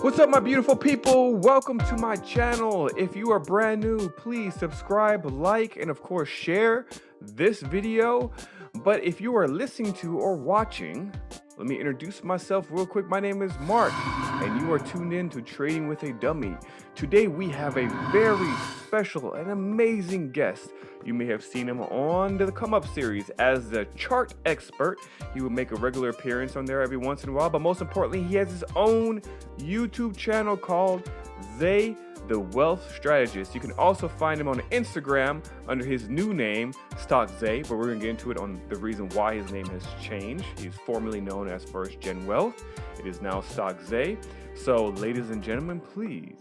What's up, my beautiful people? Welcome to my channel. If you are brand new, please subscribe, like, and of course share this video. But if you are listening to or watching, let me introduce myself real quick. My name is Mark, and you are tuned in to Trading with a Dummy. Today we have a very special and amazing guest. You may have seen him on the Come Up series as the chart expert. He will make a regular appearance on there every once in a while, but most importantly, he has his own YouTube channel called Zay The Wealth Strategist. You can also find him on Instagram under his new name, Stock Zay, but we're gonna get into it on the reason why his name has changed. He's formerly known as First Gen Wealth. It is now Stock Zay. So, ladies and gentlemen, please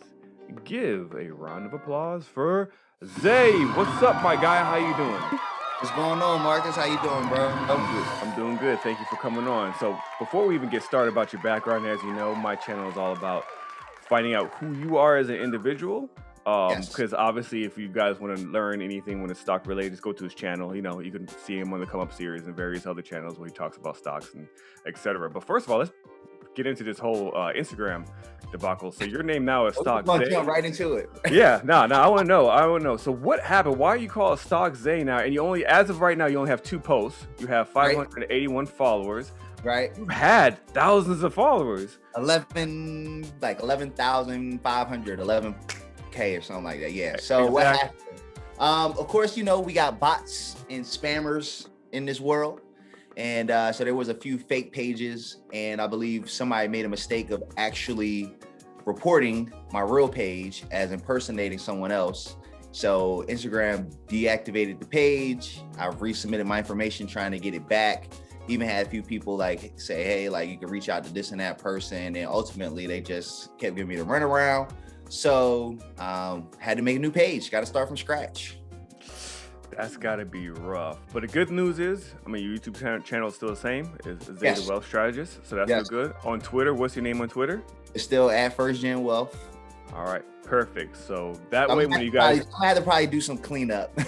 give a round of applause for Zay. What's up, my guy? How you doing? What's going on, Marcus? How you doing, bro? I'm doing good. Thank you for coming on. So before we even get started about your background, as you know, my channel is all about finding out who you are as an individual. Because obviously, if you guys want to learn anything when it's stock related, just go to his channel. You know, you can see him on the Come Up series and various other channels where he talks about stocks and etc. But first of all, let's get into this whole Instagram debacle. So your name now is Stock Zay. Jump right into it. Yeah, I want to know. So what happened? Why are you called Stock Zay now? And you only, as of right now, you only have 2 posts. You have 581 followers. Right. You've had thousands of followers. 11,500, 11K or something like that. Yeah. So exactly. What happened? Of course, you know, we got bots and spammers in this world. And so there was a few fake pages, and I believe somebody made a mistake of actually reporting my real page as impersonating someone else. So Instagram deactivated the page. I've resubmitted my information trying to get it back. Even had a few people like say, hey, like you can reach out to this and that person. And ultimately they just kept giving me the runaround. So had to make a new page, got to start from scratch. That's got to be rough. But the good news is, I mean, your YouTube channel is still the same. It's Zay The Wealth Strategist. So that's still good. On Twitter, what's your name on Twitter? It's still at First Gen Wealth. All right, perfect. So that way when you guys... I had to probably do some cleanup.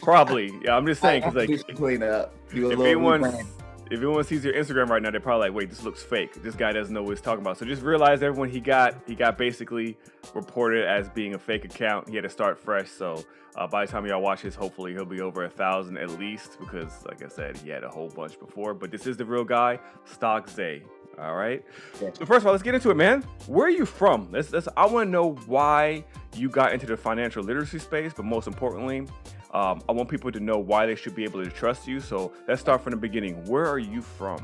Probably. Yeah, I'm just saying. Because like, clean up. If anyone sees your Instagram right now, they're probably like, wait, this looks fake. This guy doesn't know what he's talking about. So just realize everyone, he got basically reported as being a fake account. He had to start fresh. So by the time y'all watch this, hopefully he'll be over 1,000 at least, because like I said, he had a whole bunch before. But this is the real guy, Stock Zay. All right. Yeah. So first of all, let's get into it, man. Where are you from? I want to know why you got into the financial literacy space, but most importantly, I want people to know why they should be able to trust you. So let's start from the beginning. Where are you from?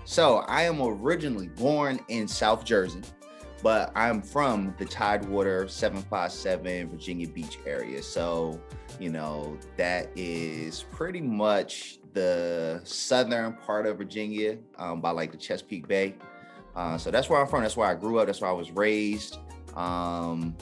So I am originally born in South Jersey, but I'm from the Tidewater 757 Virginia Beach area. So, you know, that is pretty much the southern part of Virginia, by like the Chesapeake Bay. So that's where I'm from. That's where I grew up. That's where I was raised. And,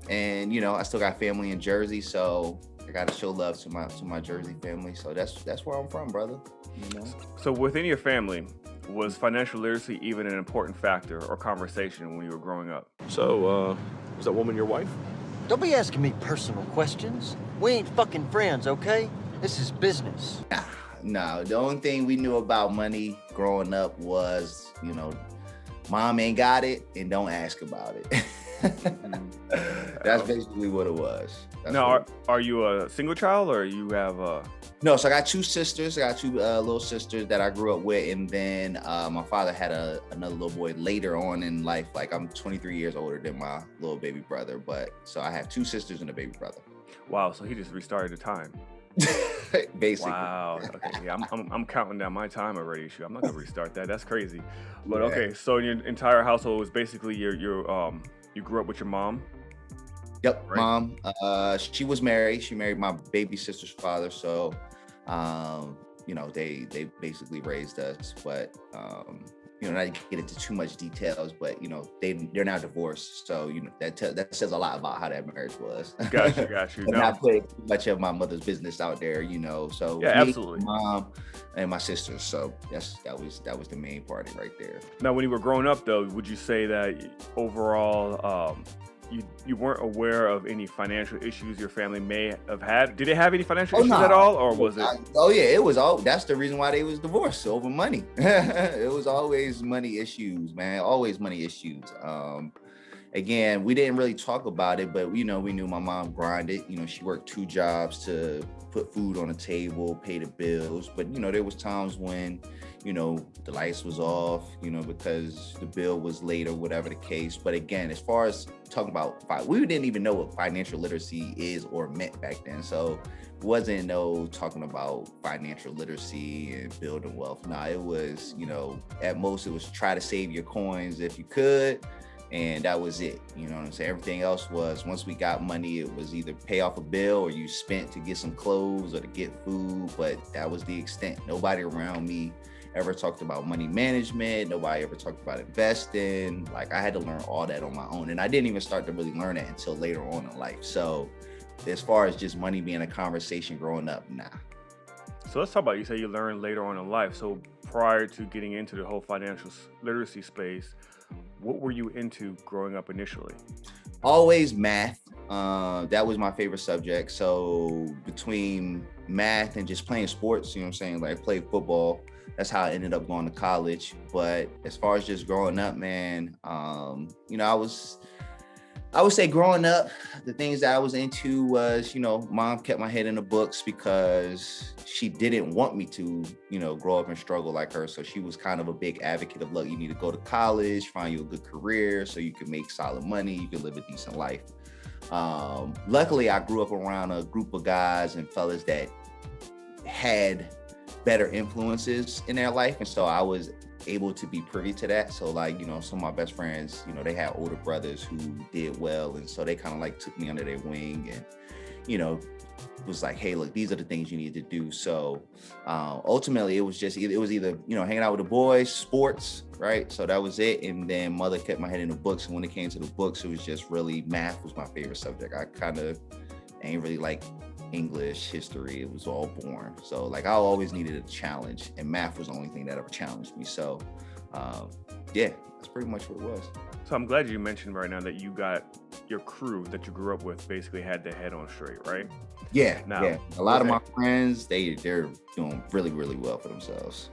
you know, I still got family in Jersey. So I got to show love to my Jersey family. So that's where I'm from, brother. You know? So within your family, was financial literacy even an important factor or conversation when you were growing up? So, was that woman your wife? Don't be asking me personal questions. We ain't fucking friends, okay? This is business. No, the only thing we knew about money growing up was, you know, mom ain't got it and don't ask about it. That's basically what it was. Now, are you a single child or you have No, so I got 2 sisters. I got 2 little sisters that I grew up with, and then my father had another little boy later on in life. Like I'm 23 years older than my little baby brother, but so I have 2 sisters and a baby brother. Wow, so he just restarted the time. Basically. Wow. Okay. Yeah, I'm counting down my time already. Shoot, I'm not gonna restart that. That's crazy. But okay, so your entire household was basically you grew up with your mom. Yep, right? Mom. She was married. She married my baby sister's father. So, you know, they basically raised us. But you know, not to get into too much details, but you know, they're now divorced. So you know that says a lot about how that marriage was. Got you. And not putting much of my mother's business out there, you know. So yeah, absolutely. Mom and my sisters. So that was the main party right there. Now, when you were growing up, though, would you say that overall, you weren't aware of any financial issues your family may have had? Did they have any financial issues at all, or was it? It was all. That's the reason why they was divorced, over money. It was always money issues, man. Always money issues. again, we didn't really talk about it, but we knew my mom grinded. She worked 2 jobs to put food on the table, pay the bills. But there was times when the lights was off, because the bill was late or whatever the case. But again, as far as talking about, we didn't even know what financial literacy is or meant back then. So it wasn't talking about financial literacy and building wealth. Nah, it was, at most it was try to save your coins if you could. And that was it. You know what I'm saying? Everything else was, once we got money, it was either pay off a bill or you spent to get some clothes or to get food. But that was the extent. Nobody around me ever talked about money management. Nobody ever talked about investing. Like, I had to learn all that on my own. And I didn't even start to really learn it until later on in life. So as far as just money being a conversation growing up, nah. So let's talk about, you say you learned later on in life. So prior to getting into the whole financial literacy space, what were you into growing up initially? Always math. That was my favorite subject. So between math and just playing sports, you know what I'm saying? Like, I played football. That's how I ended up going to college. But as far as just growing up, man, I would say growing up, the things that I was into was, mom kept my head in the books because she didn't want me to, grow up and struggle like her. So she was kind of a big advocate of, look, you need to go to college, find you a good career so you can make solid money, you can live a decent life. Luckily, I grew up around a group of guys and fellas that had better influences in their life. And so I was able to be privy to that. So like, some of my best friends, they had older brothers who did well. And so they kind of like took me under their wing and, was like, hey, look, these are the things you need to do. So ultimately it was either, hanging out with the boys, sports, right? So that was it. And then mother kept my head in the books. And when it came to the books, it was just really math was my favorite subject. I kind of ain't really like English, history, it was all boring. So like, I always needed a challenge, and math was the only thing that ever challenged me. So yeah, that's pretty much what it was. So I'm glad you mentioned right now that you got your crew that you grew up with basically had their head on straight, right? Yeah. A lot of my that friends, they're doing really, really well for themselves.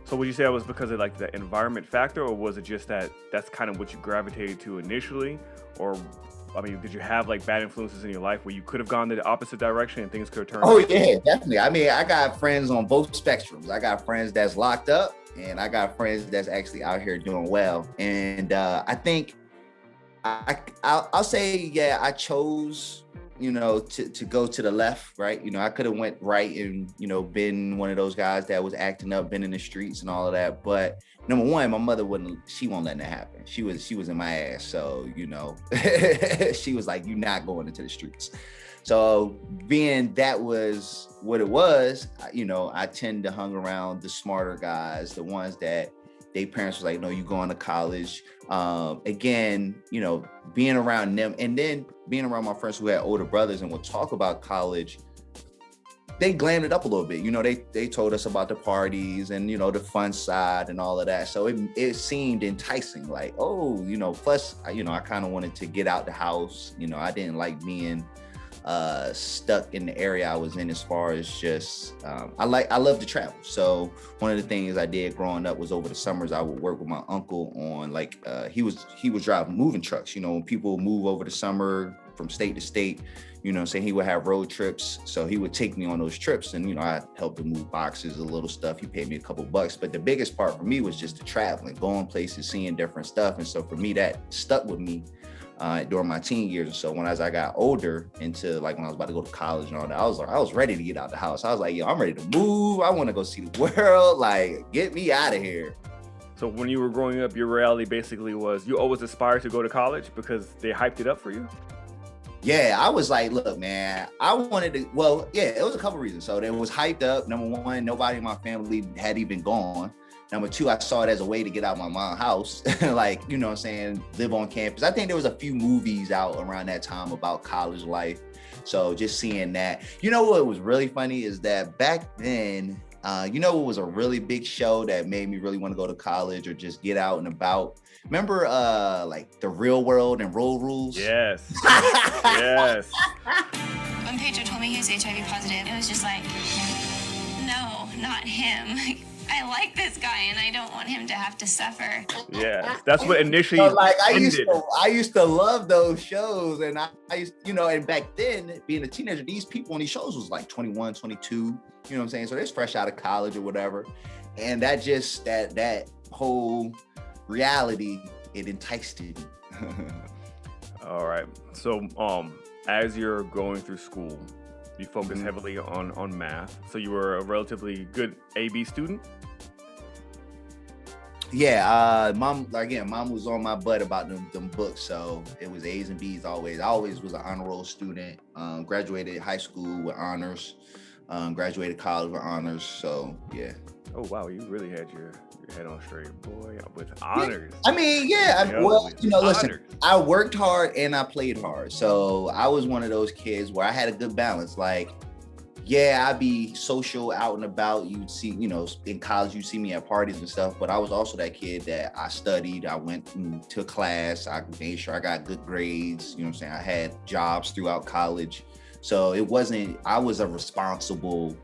So would you say it was because of like the environment factor, or was it just that that's kind of what you gravitated to initially? Or I mean, did you have like bad influences in your life where you could have gone the opposite direction and things could have turned? Oh yeah, definitely. I mean, I got friends on both spectrums. I got friends that's locked up, and I got friends that's actually out here doing well. And I think I'll say, yeah, I chose, to go to the left, right? I could have went right and, been one of those guys that was acting up, been in the streets and all of that. But number one, my mother she won't let that happen. She was in my ass. So, she was like, you're not going into the streets. So being that was what it was, I tend to hang around the smarter guys, the ones that their parents was like, no, you going to college. Again, being around them and then being around my friends who had older brothers and would talk about college, they glammed it up a little bit. They told us about the parties and, the fun side and all of that. So it seemed enticing, like, oh, plus, I kind of wanted to get out the house. I didn't like being stuck in the area I was in, as far as just I love to travel. So one of the things I did growing up was over the summers I would work with my uncle on he was driving moving trucks. When people move over the summer from state to state, saying he would have road trips. So he would take me on those trips and, I helped him move boxes, a little stuff. He paid me a couple bucks. But the biggest part for me was just the traveling, going places, seeing different stuff. And so for me, that stuck with me during my teen years. And so as I got older into when I was about to go to college and all that, I was ready to get out the house. I was like, yo, I'm ready to move. I want to go see the world. Like, get me out of here. So when you were growing up, your reality basically was you always aspired to go to college because they hyped it up for you? Yeah, I was like, look, man, I wanted to, well, yeah, it was a couple reasons. So it was hyped up. Number one, nobody in my family had even gone. Number two, I saw it as a way to get out of my mom's house, like, what I'm saying, live on campus. I think there was a few movies out around that time about college life. So just seeing that, what was really funny is that back then, what was a really big show that made me really want to go to college or just get out and about? Remember, The Real World and Road Rules? Yes. Yes. When Pedro told me he was HIV positive, it was just like, no, not him. I like this guy and I don't want him to have to suffer. Yeah, that's what initially So, like I ended. used to love those shows, and I used, and back then being a teenager, these people on these shows was like 21, 22, you know what I'm saying? So they're fresh out of college or whatever. And that just that whole reality, it enticed me. All right. So as you're going through school, you focus heavily on math. So you were a relatively good AB student? Yeah, mom was on my butt about them books, so it was A's and B's always. I always was an honor roll student. Graduated high school with honors, graduated college with honors. So yeah. Oh wow, you really had your head on straight, boy, with honors. I mean, listen, I worked hard and I played hard, so I was one of those kids where I had a good balance. Like, yeah, I'd be social out and about. You'd see, in college, you see me at parties and stuff, but I was also that kid that I studied. I went to class. I made sure I got good grades. You know what I'm saying? I had jobs throughout college. So I was a responsible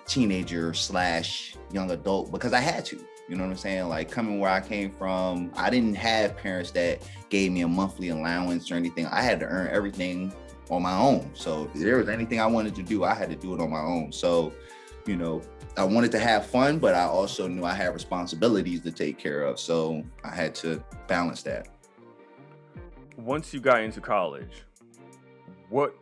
teenager / young adult because I had to. You know what I'm saying? Like, coming where I came from, I didn't have parents that gave me a monthly allowance or anything. I had to earn everything on my own. So if there was anything I wanted to do, I had to do it on my own. So, I wanted to have fun, but I also knew I had responsibilities to take care of. So I had to balance that. Once you got into college, what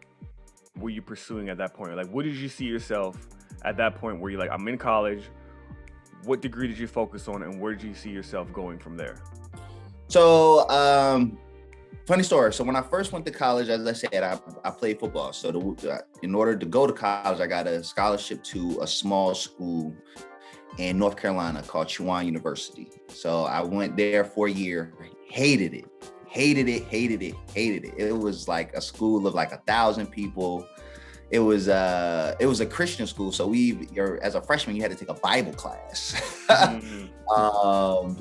were you pursuing at that point? Like, what did you see yourself at that point where you're like, I'm in college? What degree did you focus on, and where did you see yourself going from there? So, funny story. So when I first went to college, as I said, I played football. So in order to go to college, I got a scholarship to a small school in North Carolina called Coure University. So I went there for a year, hated it. It was like a school of like 1,000 people. It was a Christian school, so as a freshman, you had to take a Bible class.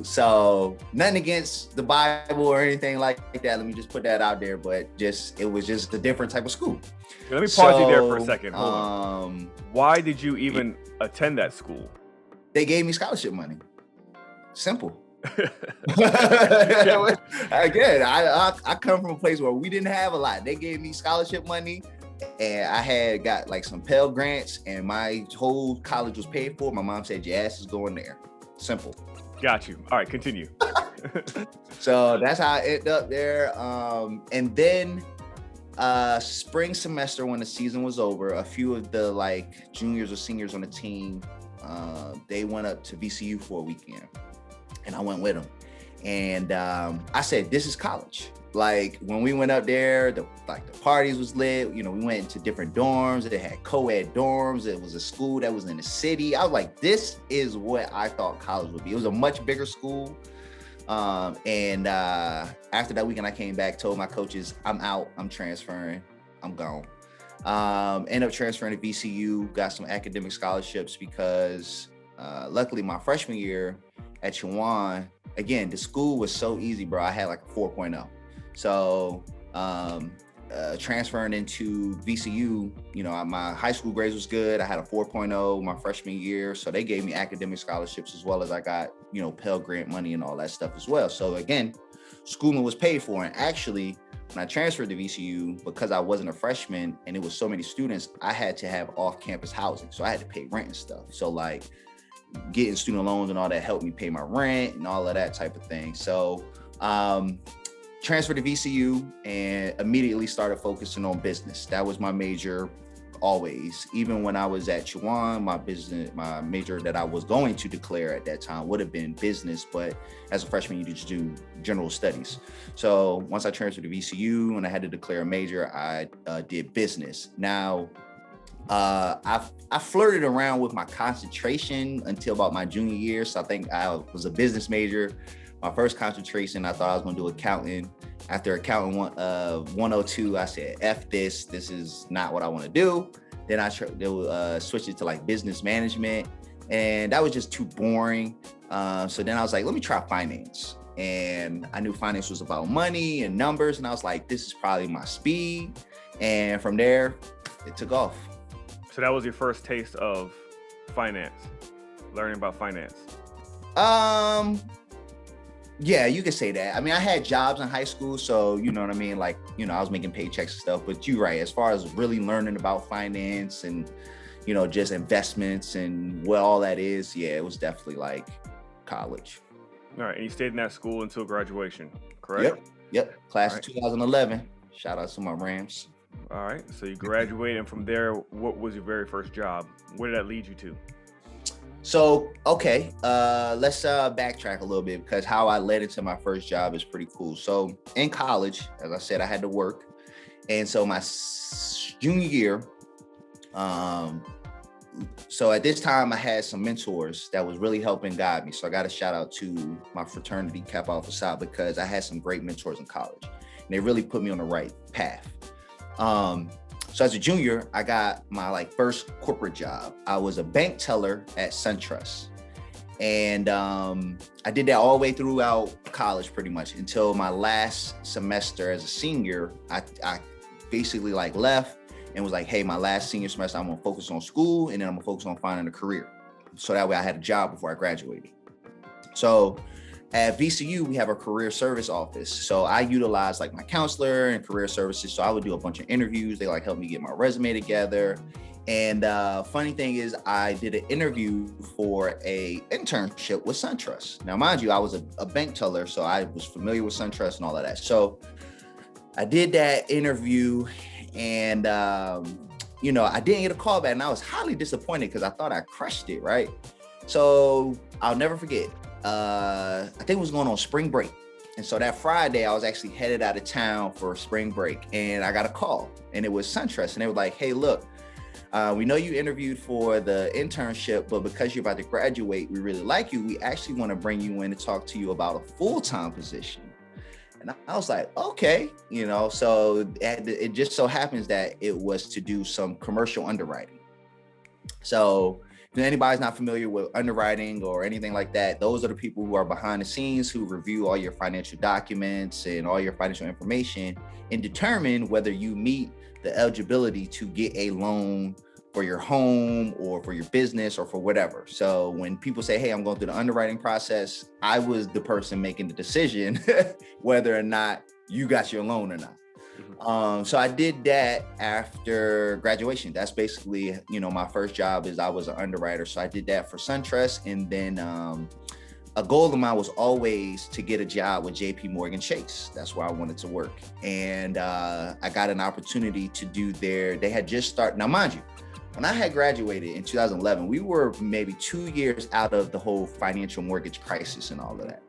So nothing against the Bible or anything like that. Let me just put that out there, but it was just a different type of school. Let me pause you there for a second. Hold on. Why did you even attend that school? They gave me scholarship money. Simple. Again, I come from a place where we didn't have a lot. They gave me scholarship money. And I had got like some Pell Grants, and my whole college was paid for. My mom said, your ass is going there. Simple. Got you. All right, continue. So that's how I ended up there. And then spring semester, when the season was over, a few of the like juniors or seniors on the team, they went up to VCU for a weekend, and I went with them. And I said, this is college. Like, when we went up there, the parties was lit. We went into different dorms. They had co-ed dorms. It was a school that was in the city. I was like, this is what I thought college would be. It was a much bigger school. And after that weekend, I came back, told my coaches, I'm out, I'm transferring, I'm gone. Ended up transferring to VCU, got some academic scholarships because luckily my freshman year at Chowan, again, the school was so easy, bro. I had like a 4.0. So transferring into VCU, my high school grades was good. I had a 4.0 my freshman year. So they gave me academic scholarships, as well as I got, Pell Grant money and all that stuff as well. So again, schooling was paid for. And actually, when I transferred to VCU, because I wasn't a freshman and it was so many students, I had to have off-campus housing. So I had to pay rent and stuff. So like getting student loans and all that helped me pay my rent and all of that type of thing. So transferred to VCU and immediately started focusing on business. That was my major always. Even when I was at Chowan, my major that I was going to declare at that time would have been business, but as a freshman, you just do general studies. So once I transferred to VCU and I had to declare a major, I did business. Now, I flirted around with my concentration until about my junior year. So I think I was a business major. My first concentration, I thought I was going to do accounting. After accounting 102, I said, F this. This is not what I want to do. Then I switched it to like business management, and that was just too boring. So then I was like, let me try finance. And I knew finance was about money and numbers, and I was like, this is probably my speed. And from there, it took off. So that was your first taste of finance? learning about finance? Yeah, you could say that. I mean, I had jobs in high school, so you know what I mean? Like, you know, I was making paychecks and stuff, but you're right. As far as really learning about finance and, you know, just investments and what all that is, yeah, it was definitely like college. All right, and you stayed in that school until graduation, correct? Yep. Class All of right. 2011. Shout out to my Rams. All right, so you graduated, and from there, what was your very first job? Where did that lead you to? So, okay, let's backtrack a little bit because how I led into my first job is pretty cool. So in college, as I said, I had to work. And so my junior year, so at this time I had some mentors that was really helping guide me. So I got a shout out to my fraternity, Kappa Alpha Psi, because I had some great mentors in college and they really put me on the right path. So as a junior, I got my first corporate job. I was a bank teller at SunTrust. And I did that all the way throughout college pretty much until my last semester as a senior. I basically left and was like, hey, my last senior semester, I'm gonna focus on school and then I'm gonna focus on finding a career. So that way I had a job before I graduated. So at VCU, we have a career service office. So I utilize my counselor and career services. So I would do a bunch of interviews. They help me get my resume together. And funny thing is I did an interview for a internship with SunTrust. Now, mind you, I was a bank teller, so I was familiar with SunTrust and all of that. So I did that interview and, you know, I didn't get a call back and I was highly disappointed because I thought I crushed it, right? So I'll never forget. I think it was going on spring break. And so that Friday, I was actually headed out of town for spring break and I got a call and it was SunTrust. And they were like, hey, look, we know you interviewed for the internship, but because you're about to graduate, we really like you. We actually want to bring you in to talk to you about a full-time position. And I was like, okay, you know, so it just so happens that it was to do some commercial underwriting. So if anybody's not familiar with underwriting or anything like that, those are the people who are behind the scenes who review all your financial documents and all your financial information and determine whether you meet the eligibility to get a loan for your home or for your business or for whatever. So when people say, hey, I'm going through the underwriting process, I was the person making the decision whether or not you got your loan or not. So I did that after graduation. That's basically, you know, my first job is I was an underwriter. So I did that for SunTrust. And then a goal of mine was always to get a job with JP Chase. That's where I wanted to work. And I got an opportunity to do they had just started. Now, mind you, when I had graduated in 2011, we were maybe 2 years out of the whole financial mortgage crisis and all of that.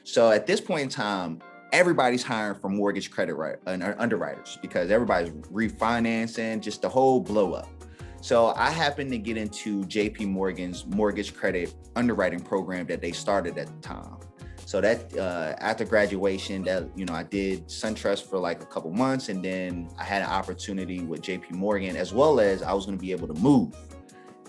So at this point in time, everybody's hiring for mortgage credit underwriters because everybody's refinancing, just the whole blow up. So I happened to get into JP Morgan's mortgage credit underwriting program that they started at the time. So that after graduation, that, you know, I did SunTrust for a couple months, and then I had an opportunity with JP Morgan, as well as I was going to be able to move.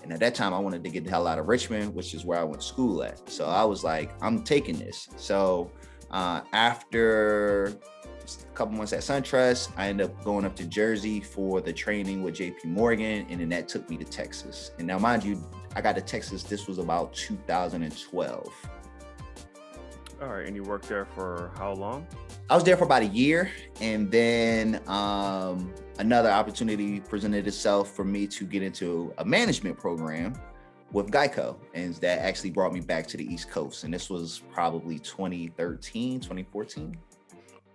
And at that time, I wanted to get the hell out of Richmond, which is where I went to school at. So I was like, I'm taking this. So after a couple months at SunTrust, I ended up going up to Jersey for the training with JP Morgan, and then that took me to Texas. And now, mind you, I got to Texas, this was about 2012. All right, and you worked there for how long? I was there for about a year, and then another opportunity presented itself for me to get into a management program with Geico, and that actually brought me back to the East Coast. And this was probably 2013, 2014.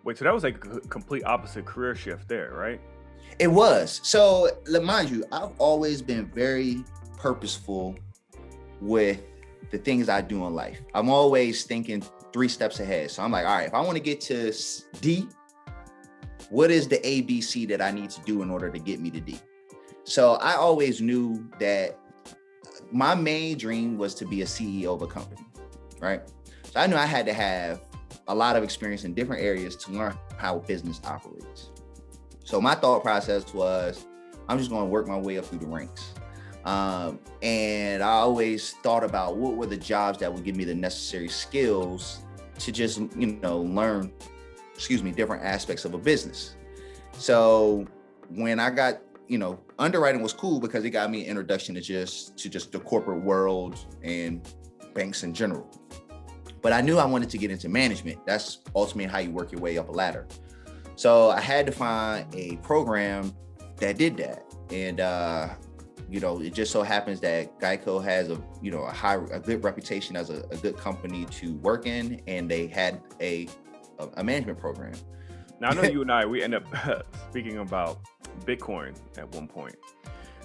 Wait, so that was a complete opposite career shift there, right? It was. So mind you, I've always been very purposeful with the things I do in life. I'm always thinking 3 steps ahead. So I'm like, all right, if I want to get to D, what is the ABC that I need to do in order to get me to D? So I always knew that my main dream was to be a CEO of a company, right? So I knew I had to have a lot of experience in different areas to learn how business operates. So my thought process was, I'm just going to work my way up through the ranks. And I always thought about what were the jobs that would give me the necessary skills to just, you know, learn, different aspects of a business. So when I got, underwriting was cool because it got me an introduction to just the corporate world and banks in general. But I knew I wanted to get into management. That's ultimately how you work your way up a ladder. So I had to find a program that did that. And, it just so happens that Geico has a good reputation as a good company to work in. And they had a management program. Now, I know you and we end up speaking about Bitcoin at one point.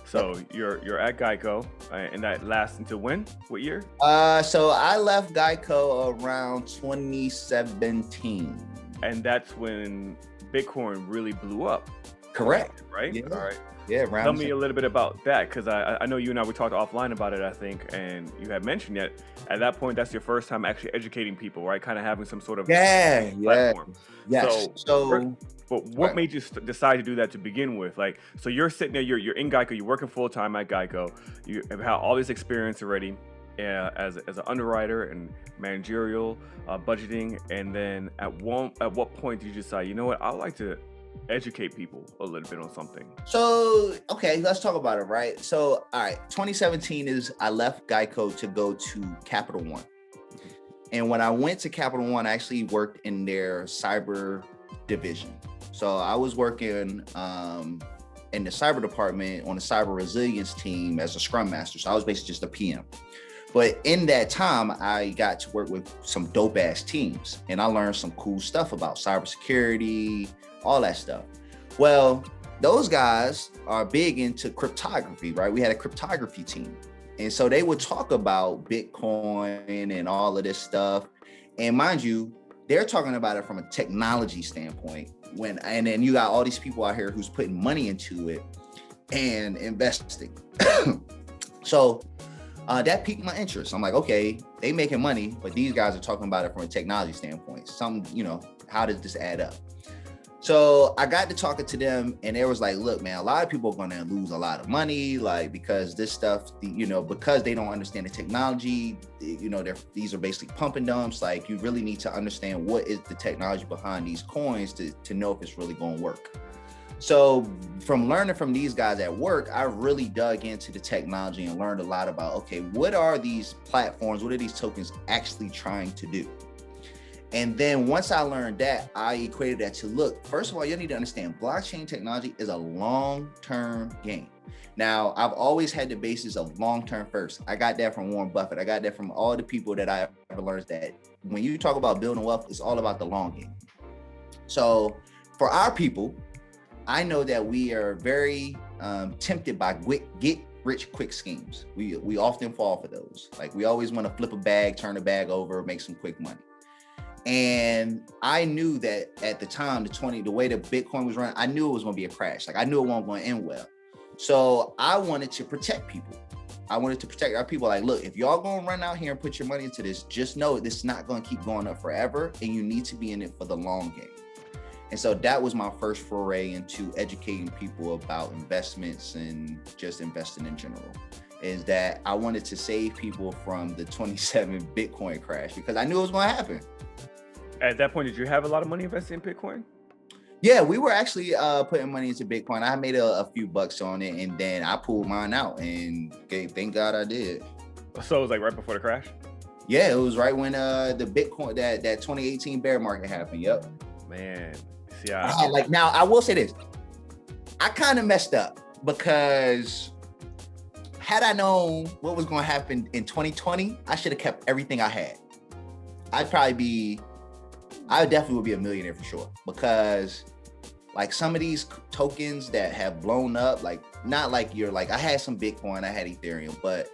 So you're at Geico, and that lasts until when? What year? So I left Geico around 2017. And that's when Bitcoin really blew up. Correct. Right? Yeah. All right. Yeah. Tell me a little bit about that, because I know you and we talked offline about it, I think, and you had mentioned that at that point, that's your first time actually educating people, right? Kind of having some sort of platform. Yes. But what made you decide to do that to begin with? Like, so you're sitting there, you're in Geico, you're working full time at Geico, you have had all this experience already as an underwriter and managerial budgeting, and then at what point did you decide, you know what, I'd like to educate people a little bit on something? So, okay, let's talk about it, right? So, all right, 2017 is I left Geico to go to Capital One. And when I went to Capital One, I actually worked in their cyber division. So I was working in the cyber department on the cyber resilience team as a scrum master. So I was basically just a PM. But in that time, I got to work with some dope ass teams, and I learned some cool stuff about cybersecurity, all that stuff. Well, those guys are big into cryptography, right? We had a cryptography team. And so they would talk about Bitcoin and all of this stuff. And mind you, they're talking about it from a technology standpoint. And then you got all these people out here who's putting money into it and investing. So that piqued my interest. I'm like, okay, they making money, but these guys are talking about it from a technology standpoint. How does this add up? So I got to talking to them, and they was like, look, man, a lot of people are going to lose a lot of money, like, because this stuff, because they don't understand the technology, these are basically pump and dumps. Like, you really need to understand what is the technology behind these coins to know if it's really going to work. So from learning from these guys at work, I really dug into the technology and learned a lot about, okay, what are these platforms? What are these tokens actually trying to do? And then once I learned that, I equated that to, look, first of all, you need to understand blockchain technology is a long-term game. Now, I've always had the basis of long-term first. I got that from Warren Buffett. I got that from all the people that I ever learned, that when you talk about building wealth, it's all about the long game. So for our people, I know that we are very tempted by get rich quick schemes. We often fall for those. Like, we always want to flip a bag, turn a bag over, make some quick money. And I knew that at the time, the way that Bitcoin was running, I knew it was going to be a crash. Like, I knew it wasn't going to end well. So I wanted to protect people. I wanted to protect our people. Like, look, if y'all going to run out here and put your money into this, just know this is not going to keep going up forever, and you need to be in it for the long game. And so that was my first foray into educating people about investments and just investing in general, is that I wanted to save people from the 27 Bitcoin crash, because I knew it was going to happen. At that point, did you have a lot of money invested in Bitcoin? Yeah, we were actually putting money into Bitcoin. I made a few bucks on it, and then I pulled mine out, and thank God I did. So it was like right before the crash? Yeah, it was right when the Bitcoin, that 2018 bear market happened. Yep. Man. See, now I will say this. I kind of messed up, because had I known what was going to happen in 2020, I should have kept everything I had. I definitely would be a millionaire for sure, because like some of these tokens that have blown up, like, not like I had some Bitcoin, I had Ethereum, but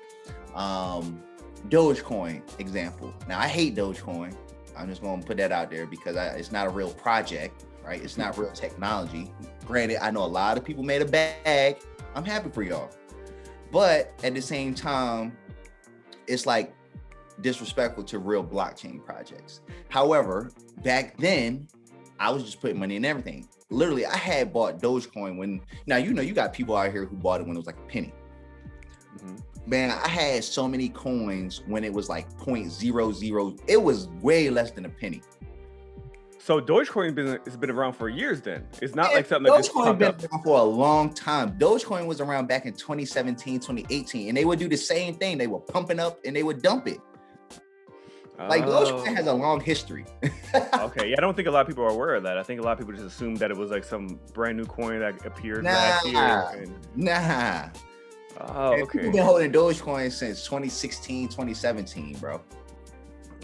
Dogecoin example. Now, I hate Dogecoin. I'm just going to put that out there, because it's not a real project, right? It's not real technology. Granted, I know a lot of people made a bag. I'm happy for y'all. But at the same time, it's like disrespectful to real blockchain projects. However, back then, I was just putting money in everything. Literally, I had bought Dogecoin you got people out here who bought it when it was like a penny. Mm-hmm. Man, I had so many coins when it was like 0.00. It was way less than a penny. So Dogecoin has been around for years then. It's not Yeah, like something that just Dogecoin popped been up. around for a long time. Dogecoin was around back in 2017, 2018, and they would do the same thing. They were pumping up and they would dump it. Like Dogecoin has a long history. Okay, yeah, I don't think a lot of people are aware of that. I think a lot of people just assume that it was like some brand new coin that appeared last year. Nah. Oh, And okay. People been holding Dogecoin since 2016, 2017, bro.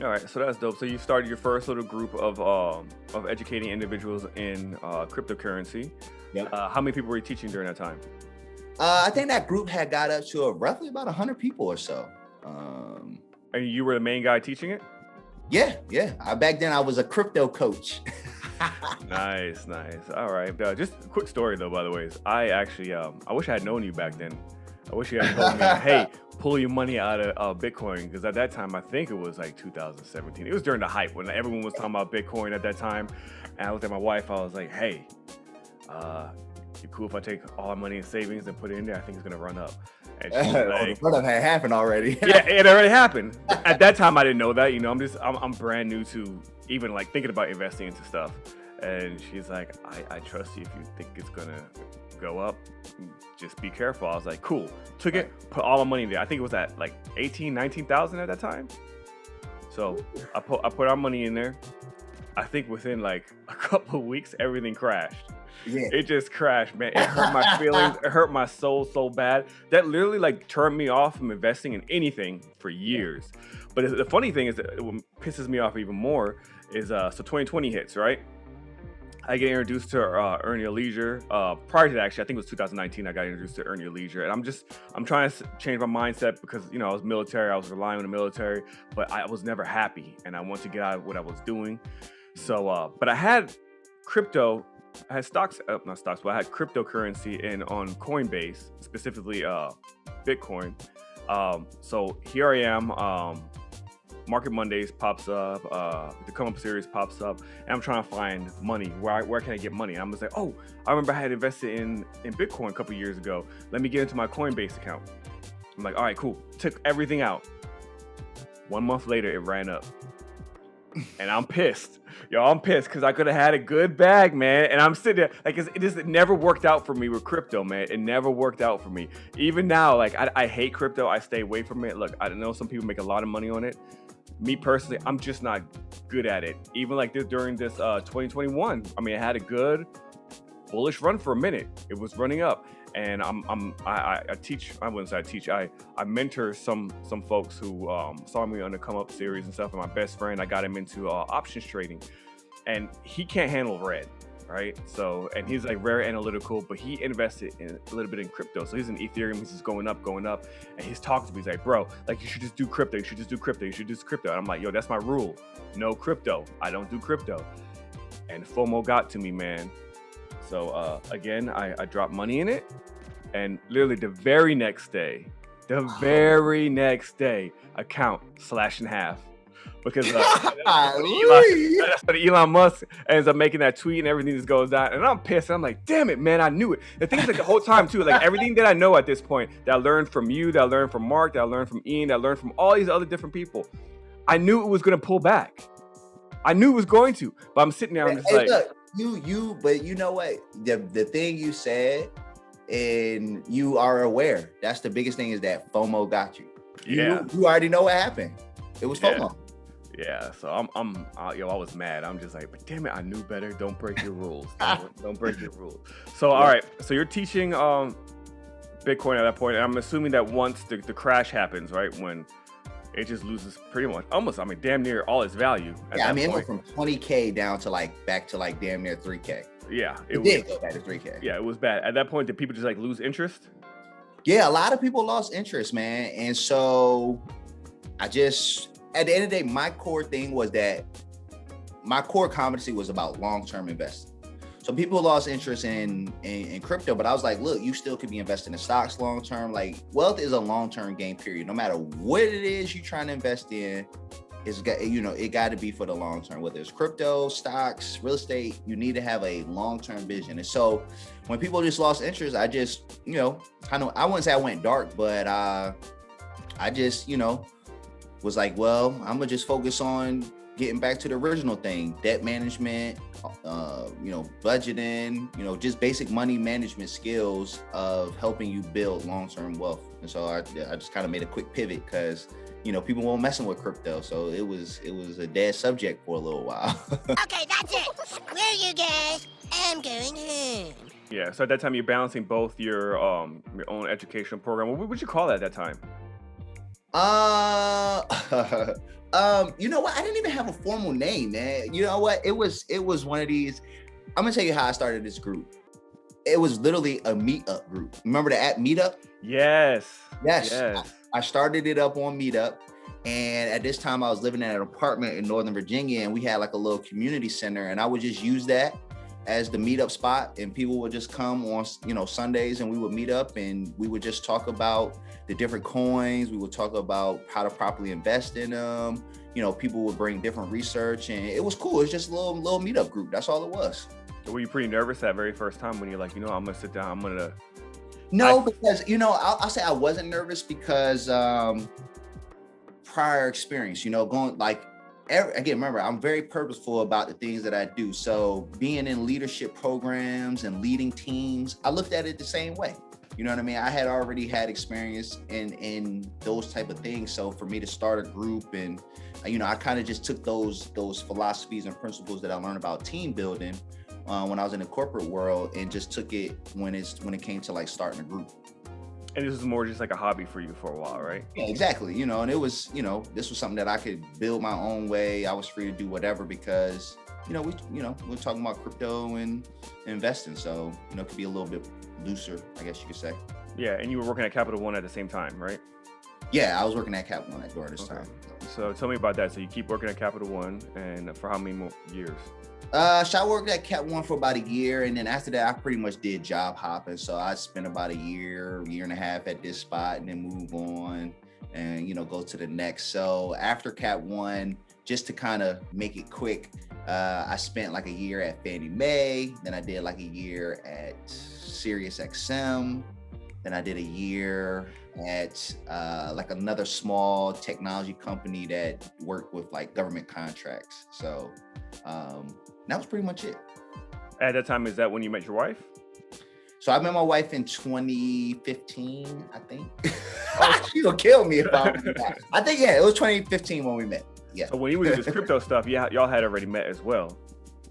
All right, so that's dope. So you started your first little group of educating individuals in cryptocurrency. Yep. How many people were you teaching during that time? I think that group had got up to roughly about 100 people or so. And you were the main guy teaching it? Yeah. Back then I was a crypto coach. Nice. All right. Just a quick story though, by the way. I actually, I wish I had known you back then. I wish you had told me, hey, pull your money out of Bitcoin. Because at that time, I think it was like 2017. It was during the hype when everyone was talking about Bitcoin at that time. And I looked at my wife. I was like, hey, you cool if I take all my money in savings and put it in there? I think it's going to run up. And she's like, The run-up had happened already. yeah, it already happened. At that time, I didn't know that. You know, I'm brand new to even like thinking about investing into stuff. And she's like, I trust you if you think it's going to go up. Just be careful. I was like, cool. Took it, put all my money in there. I think it was at like 19,000 at that time. So I put our money in there. I think within like a couple of weeks, everything crashed. Yeah. It just crashed, man. It hurt my feelings. It hurt my soul so bad. That literally like turned me off from investing in anything for years. But the funny thing is that what pisses me off even more is so 2020 hits, right? I get introduced to Earn Your Leisure. Prior to that, actually, I think it was 2019, I got introduced to Earn Your Leisure. And I'm trying to change my mindset because, you know, I was military. I was relying on the military, but I was never happy. And I wanted to get out of what I was doing. So, but I had crypto. I had stocks, not stocks, but I had cryptocurrency on Coinbase, specifically Bitcoin. So here I am. Market Mondays pops up, the Come Up series pops up, and I'm trying to find money. Where can I get money? And I'm just like, oh, I remember I had invested in Bitcoin a couple years ago. Let me get into my Coinbase account. I'm like, all right, cool. Took everything out. 1 month later, it ran up. And I'm pissed. I'm pissed because I could have had a good bag, man. And I'm sitting there, like, it never worked out for me with crypto, man. It never worked out for me. Even now, like, I hate crypto. I stay away from it. Look, I know some people make a lot of money on it. Me personally, I'm just not good at it. Even like this during this 2021, I mean, I had a good bullish run for a minute. It was running up, and I teach. I wouldn't say I teach. I mentor some folks who saw me on the Come Up series and stuff. And my best friend, I got him into options trading, and he can't handle red, right? So, and he's like very analytical, but he invested in a little bit in crypto. So he's in Ethereum. He's just going up, and he's talking to me. He's like, bro, like, you should just do crypto. You should just do crypto. You should do crypto. And I'm like, yo, that's my rule. No crypto. I don't do crypto. And FOMO got to me, man. So again, I dropped money in it, and literally the very next day, account slashed in half. Because Elon Musk ends up making that tweet and everything just goes down. And I'm pissed. And I'm like, damn it, man, I knew it. The thing is, like, the whole time, too, like, everything that I know at this point, that I learned from you, that I learned from Mark, that I learned from Ian, that I learned from all these other different people, I knew it was going to pull back. I knew it was going to. But I'm sitting there, I'm just like... Look, but you know what? The thing you said, and you are aware, that's the biggest thing, is that FOMO got you. Yeah. You already know what happened. It was FOMO. Yeah, so I was mad. I'm just like, but damn it, I knew better. Don't break your rules. Don't break your rules. So, all right. So you're teaching Bitcoin at that point, and I'm assuming that once the crash happens, right, when it just loses pretty much, almost, I mean, damn near all its value. Yeah, I mean, it went from 20K down to back to damn near 3K. Yeah, it did go back to 3K. Yeah, it was bad. At that point, did people just like lose interest? Yeah, a lot of people lost interest, man. And so at the end of the day, my core thing was that my core competency was about long-term investing. So people lost interest in crypto, but I was like, look, you still could be investing in stocks long-term. Like, wealth is a long-term game period. No matter what it is you're trying to invest in, it got to be for the long term. Whether it's crypto, stocks, real estate, you need to have a long-term vision. And so when people just lost interest, I just, I wouldn't say I went dark, but I just, was like, well, I'm gonna just focus on getting back to the original thing, debt management, budgeting, just basic money management skills of helping you build long-term wealth. And so I just kind of made a quick pivot because, people weren't messing with crypto. So it was a dead subject for a little while. Okay, that's it. Screw you guys. I'm going home. Yeah, so at that time you're balancing both your own educational program. What would you call that at that time? You know what? I didn't even have a formal name, man. You know what? It was one of these. I'm gonna tell you how I started this group. It was literally a meetup group. Remember the app Meetup? Yes. I started it up on Meetup. And at this time I was living in an apartment in Northern Virginia, and we had like a little community center, and I would just use that as the meetup spot, and people would just come on, Sundays, and we would meet up and we would just talk about the different coins. We would talk about how to properly invest in them. People would bring different research, and it was cool. It's just a little meetup group. That's all it was. Were you pretty nervous that very first time when you're like, I'm gonna sit down, because I'll say I wasn't nervous because prior experience, going like, again, remember, I'm very purposeful about the things that I do. So being in leadership programs and leading teams, I looked at it the same way. You know what I mean? I had already had experience in those type of things. So for me to start a group, and I kind of just took those philosophies and principles that I learned about team building when I was in the corporate world, and just took it when it came to like starting a group. And this was more just like a hobby for you for a while, right? Yeah, exactly. And it was, this was something that I could build my own way. I was free to do whatever because, we're talking about crypto and investing. So, it could be a little bit looser, I guess you could say. Yeah. And you were working at Capital One at the same time, right? Yeah, I was working at Capital One during this time. So tell me about that. So you keep working at Capital One, and for how many more years? So I worked at Cap One for about a year, and then after that, I pretty much did job hopping. So I spent about a year and a half at this spot, and then move on and go to the next. So after Cap One, just to kind of make it quick, I spent like a year at Fannie Mae. Then I did like a year at Sirius XM. Then I did a year at like another small technology company that worked with like government contracts. So that was pretty much it. At that time, is that when you met your wife? So I met my wife in 2015, I think. She gonna kill me if I remember that. I think, yeah, it was 2015 when we met. Yeah. So when you was doing this crypto stuff, y'all had already met as well.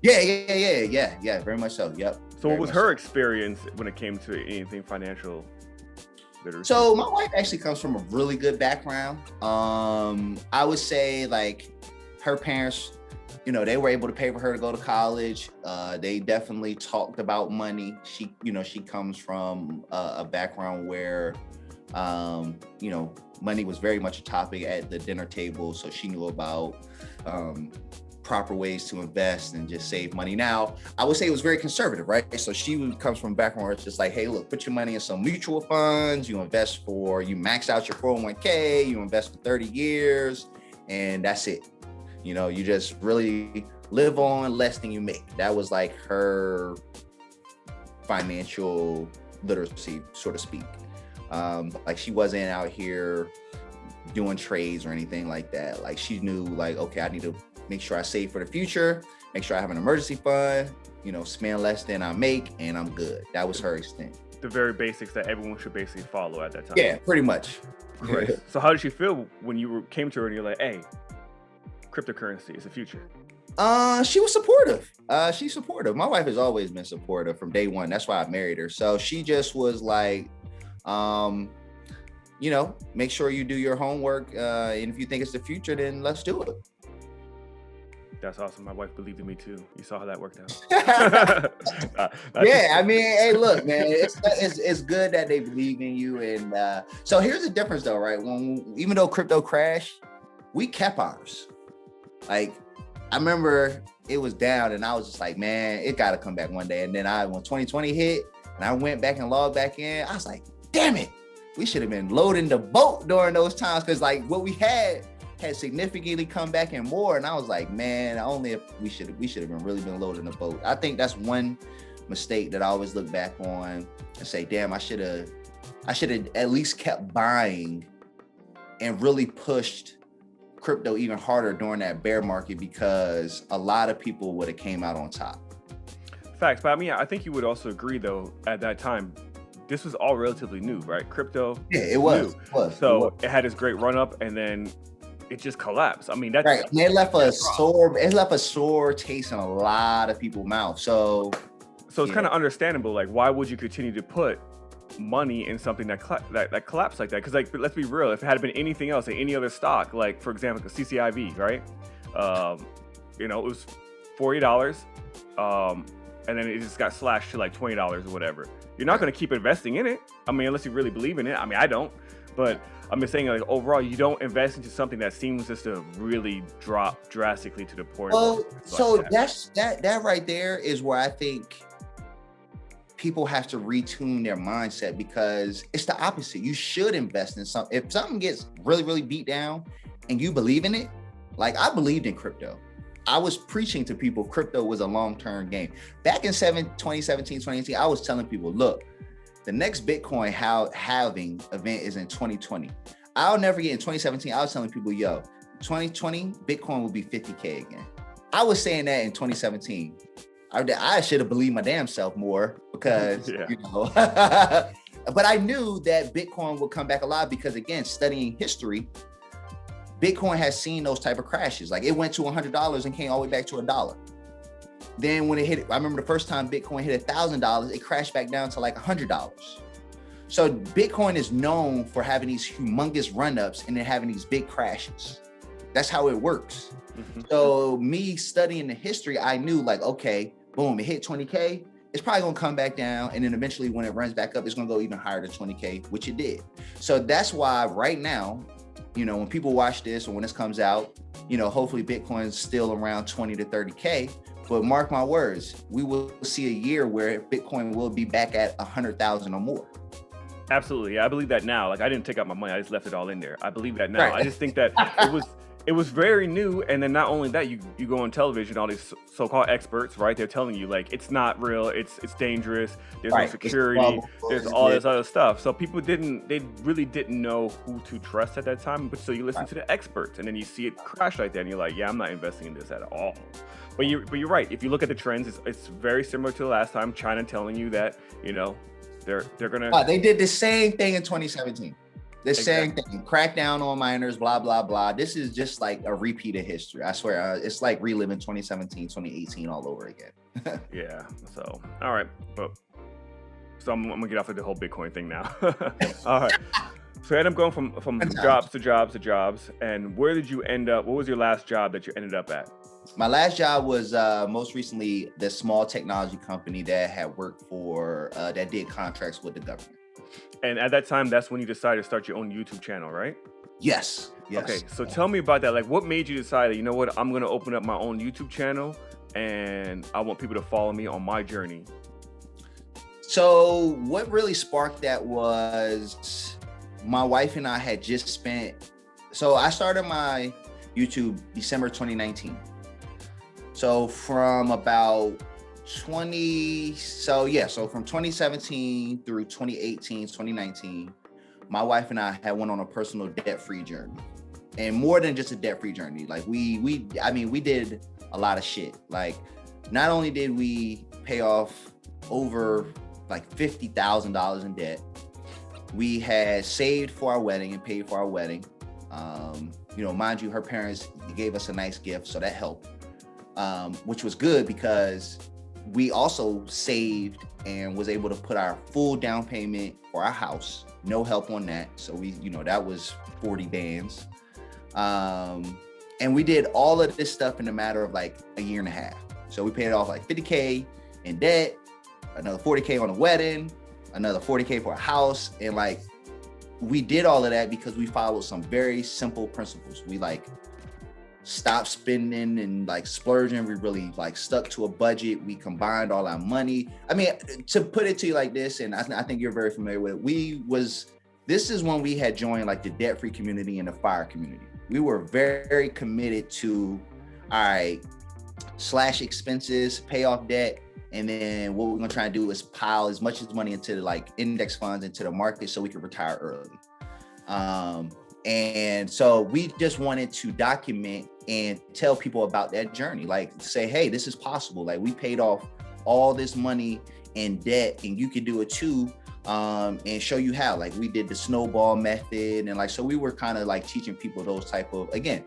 Yeah, very much so. Yep. So what was her experience when it came to anything financial literacy? So my wife actually comes from a really good background. I would say like her parents, they were able to pay for her to go to college. They definitely talked about money. She comes from a background where, money was very much a topic at the dinner table. So she knew about proper ways to invest and just save money. Now, I would say it was very conservative, right? So she comes from a background where it's just like, hey, look, put your money in some mutual funds. You max out your 401k, you invest for 30 years, and that's it. You just really live on less than you make. That was like her financial literacy, so to speak. Like she wasn't out here doing trades or anything like that. Like she knew like, okay, I need to make sure I save for the future, make sure I have an emergency fund, spend less than I make, and I'm good. That was her extent. The very basics that everyone should basically follow at that time. Yeah, pretty much. Right. So how did she feel when you came to her and you're like, hey, cryptocurrency is the future? She was supportive. She's supportive. My wife has always been supportive from day one. That's why I married her. So she just was like, make sure you do your homework. And if you think it's the future, then let's do it. That's awesome. My wife believed in me too. You saw how that worked out. Yeah, I mean, hey, look, man, it's good that they believe in you. And so here's the difference though, right? Even though crypto crashed, we kept ours. Like, I remember it was down and I was just like, man, it got to come back one day. And then when 2020 hit and I went back and logged back in, I was like, damn it, we should have been loading the boat during those times. Cause like what we had significantly come back and more. And I was like, man, only if we should have been loading the boat. I think that's one mistake that I always look back on and say, damn, I should have at least kept buying and really pushed crypto even harder during that bear market because a lot of people would have came out on top. Facts, but I mean, I think you would also agree though, at that time, this was all relatively new, right? Crypto. Yeah, it was. New. So it had this great run up and then it just collapsed. I mean, that's right. And it left a sore taste in a lot of people's mouths. So it's kind of understandable. Like, why would you continue to put money in something that collapsed like that? Because, like, let's be real. If it had been anything else, like any other stock, like for example, the CCIV, right? You know, it was $40, and then it just got slashed to like $20 or whatever. You're not going to keep investing in it. I mean, unless you really believe in it. I mean, I don't. But I'm just saying, like, overall, you don't invest into something that seems just to really drop drastically to the point. Well, so that right there is where I think people have to retune their mindset, because it's the opposite. You should invest in something. If something gets really, really beat down and you believe in it, like I believed in crypto. I was preaching to people crypto was a long-term game. Back in 2017, 2018, I was telling people, look, the next Bitcoin halving event is in 2020. I'll never get in 2017. I was telling people, yo, 2020, Bitcoin will be 50K again. I was saying that in 2017. I should have believed my damn self more because, you know, but I knew that Bitcoin would come back alive because, again, studying history, Bitcoin has seen those type of crashes. Like it went to $100 and came all the way back to $1. Then when it hit, I remember the first time Bitcoin hit $1,000, it crashed back down to like $100. So Bitcoin is known for having these humongous run-ups and then having these big crashes. That's how it works. Mm-hmm. So me studying the history, I knew like, okay, boom, it hit 20K. It's probably gonna come back down. And then eventually when it runs back up, it's gonna go even higher than 20K, which it did. So that's why right now, you know, when people watch this or when this comes out, you know, hopefully Bitcoin's still around 20 to 30K. But mark my words, we will see a year where Bitcoin will be back at 100,000 or more. Absolutely. Yeah, I believe that now. Like I didn't take out my money. I just left it all in there. I believe that now. Right. I just think that it was very new. And then not only that, you go on television, all these so-called experts, right? They're telling you like, it's not real. It's dangerous. There's no security. There's all this other stuff. So people they really didn't know who to trust at that time. But so you listen to the experts and then you see it crash like that. And you're like, yeah, I'm not investing in this at all. But you're right. If you look at the trends, it's very similar to the last time. China telling you that, you know, they're gonna. They did the same thing in 2017. The same thing. Crack down on miners. Blah blah blah. This is just like a repeat of history. I swear, it's like reliving 2017, 2018 all over again. Yeah. So all right, so I'm gonna get off of the whole Bitcoin thing now. All right. So you end up going from jobs to jobs. And where did you end up? What was your last job that you ended up at? My last job was most recently the small technology company that had worked for, that did contracts with the government. And at that time, that's when you decided to start your own YouTube channel, right? Yes. Okay, so tell me about that. Like, what made you decide that, you know what, I'm going to open up my own YouTube channel and I want people to follow me on my journey? So what really sparked that was my wife and I had just spent, so I started my YouTube December 2019. So from about from 2017 through 2018, 2019, my wife and I had went on a personal debt-free journey. And more than just a debt-free journey, like we did a lot of shit. Like not only did we pay off over like $50,000 in debt, we had saved for our wedding and paid for our wedding. You know, mind you, her parents gave us a nice gift, so that helped. Which was good because we also saved and was able to put our full down payment for our house. No help on that. So we, you know, that was 40 bands. And we did all of this stuff in a matter of like a year and a half. So we paid off like 50K in debt, another 40K on a wedding, another 40K for a house. And like, we did all of that because we followed some very simple principles. We like stopped spending and like splurging. We really like stuck to a budget. We combined all our money. I mean, to put it to you like this, and I think you're very familiar with it, this is when we had joined like the debt-free community and the FIRE community. We were very committed to, all right, slash expenses, pay off debt, and then what we're gonna try and do is pile as much as money into like index funds into the market so we can retire early. And so we just wanted to document and tell people about that journey, like say, hey, this is possible. Like we paid off all this money in debt and you can do it too. And show you how. Like we did the snowball method, and like so we were kind of like teaching people those type of, again,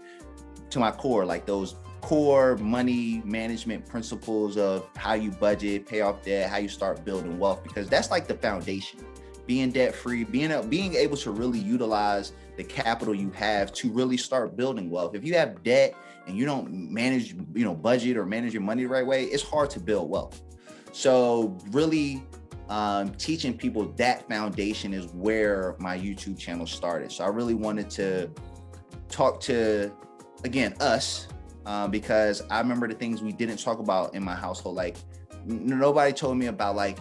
to my core, like those core money management principles of how you budget, pay off debt, how you start building wealth, because that's like the foundation. Being debt free, being able to really utilize the capital you have to really start building wealth. If you have debt and you don't manage, budget or manage your money the right way, it's hard to build wealth. So really teaching people that foundation is where my YouTube channel started. So I really wanted to talk to, again, us, because I remember the things we didn't talk about in my household. Like nobody told me about like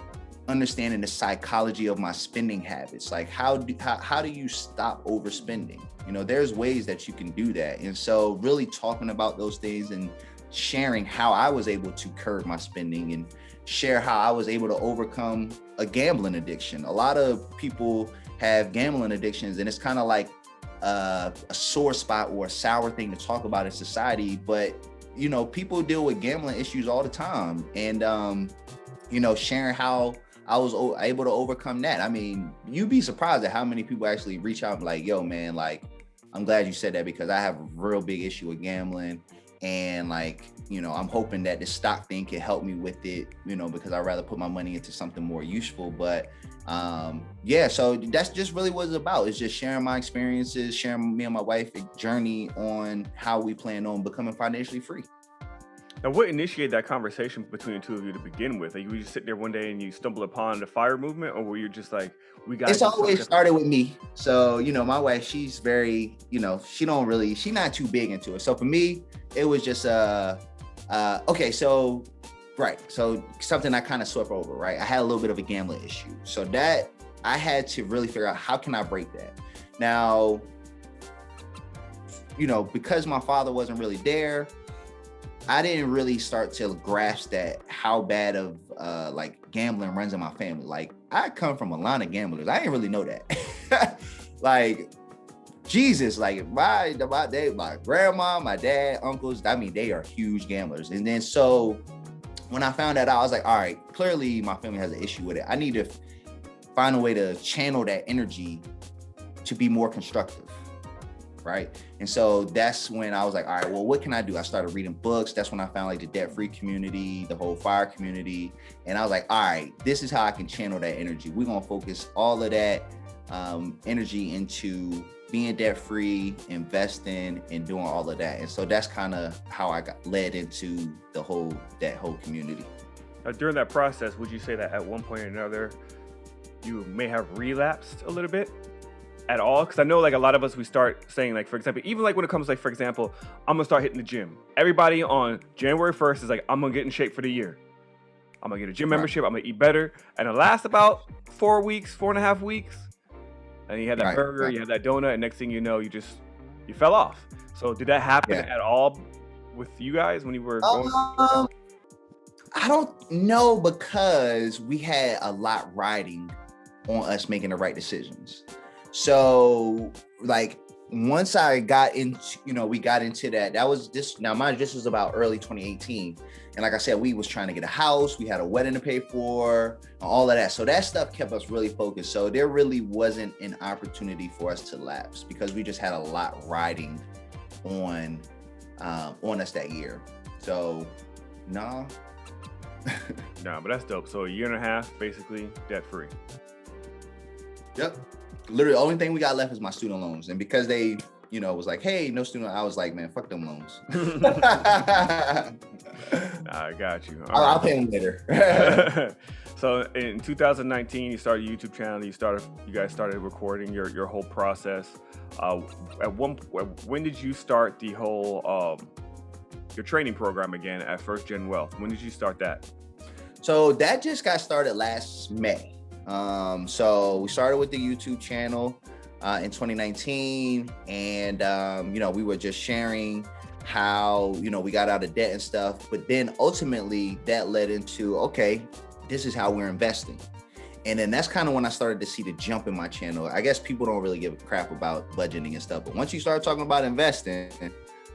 understanding the psychology of my spending habits. Like how do you stop overspending? There's ways that you can do that. And so really talking about those things and sharing how I was able to curb my spending and share how I was able to overcome a gambling addiction. A lot of people have gambling addictions, and it's kind of like a sore spot or a sour thing to talk about in society. But, people deal with gambling issues all the time. And, sharing how I was able to overcome that. I mean, you'd be surprised at how many people actually reach out and like, yo, man, like, I'm glad you said that because I have a real big issue with gambling. And like, I'm hoping that the stock thing can help me with it, because I'd rather put my money into something more useful. But so that's just really what it's about. It's just sharing my experiences, sharing me and my wife a journey on how we plan on becoming financially free. Now, what initiated that conversation between the two of you to begin with? Like, you just sit there one day and you stumble upon the FIRE movement, or were you just like, we got? It's always started with me. So, my wife, she's very, she's not too big into it. So for me, it was just, okay, so, right. So something I kind of swept over, right? I had a little bit of a gambling issue. So that I had to really figure out, how can I break that? Now, because my father wasn't really there, I didn't really start to grasp that how bad of like gambling runs in my family. Like I come from a line of gamblers. I didn't really know that. Like Jesus, like my grandma, my dad, uncles, I mean, they are huge gamblers. And then so when I found that out, I was like, all right, clearly my family has an issue with it. I need to find a way to channel that energy to be more constructive. Right. And so that's when I was like, all right, well, what can I do? I started reading books. That's when I found like the debt-free community, the whole FIRE community. And I was like, all right, this is how I can channel that energy. We're going to focus all of that energy into being debt-free, investing, and doing all of that. And so that's kind of how I got led into that whole community. During that process, would you say that at one point or another, you may have relapsed a little bit? At all? Because I know like a lot of us, we start saying like, for example, even like when it comes like, for example, I'm gonna start hitting the gym. Everybody on January 1st is like, I'm gonna get in shape for the year. I'm gonna get a gym membership. I'm gonna eat better. And it lasts about 4.5 weeks. And you had that burger, you had that donut, and next thing you know, you fell off. So did that happen at all with you guys when you were going? I don't know, because we had a lot riding on us making the right decisions. So like once I got into, we got into that was this, now mind you, this was about early 2018. And like I said, we was trying to get a house, we had a wedding to pay for, all of that. So that stuff kept us really focused. So there really wasn't an opportunity for us to lapse because we just had a lot riding on us that year. So no. Nah, but that's dope. So 1.5 years, basically debt free. Yep. Literally, the only thing we got left is my student loans. And because they, was like, hey, no student, I was like, man, fuck them loans. I got you. I'll pay them later. So in 2019, you started a YouTube channel. You guys started recording your whole process. When did you start the whole your training program again at First Gen Wealth? When did you start that? So that just got started last May. So we started with the YouTube channel in 2019, and we were just sharing how we got out of debt and stuff. But then ultimately that led into, okay, this is how we're investing. And then that's kind of when I started to see the jump in my channel. I guess people don't really give a crap about budgeting and stuff, but once you start talking about investing,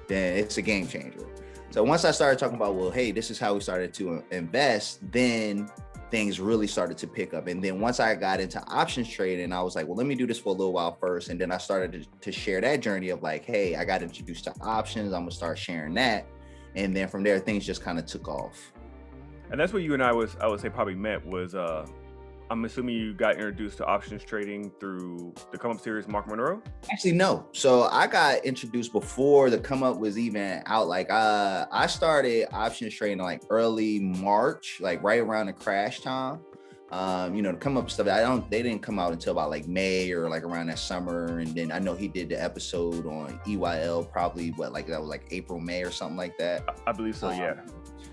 then it's a game changer. So once I started talking about, well, hey, this is how we started to invest, then things really started to pick up. And then once I got into options trading, I was like, well, let me do this for a little while first. And then I started to share that journey of like, hey, I got introduced to options. I'm gonna start sharing that. And then from there, things just kind of took off. And that's what you and I would say probably met was, I'm assuming you got introduced to options trading through the Come Up series, Mark Monroe? Actually, no. So I got introduced before the Come Up was even out. Like I started options trading like early March, like right around the crash time. The Come Up stuff, they didn't come out until about like May or like around that summer. And then I know he did the episode on EYL probably that was like April, May or something like that. I believe so, yeah.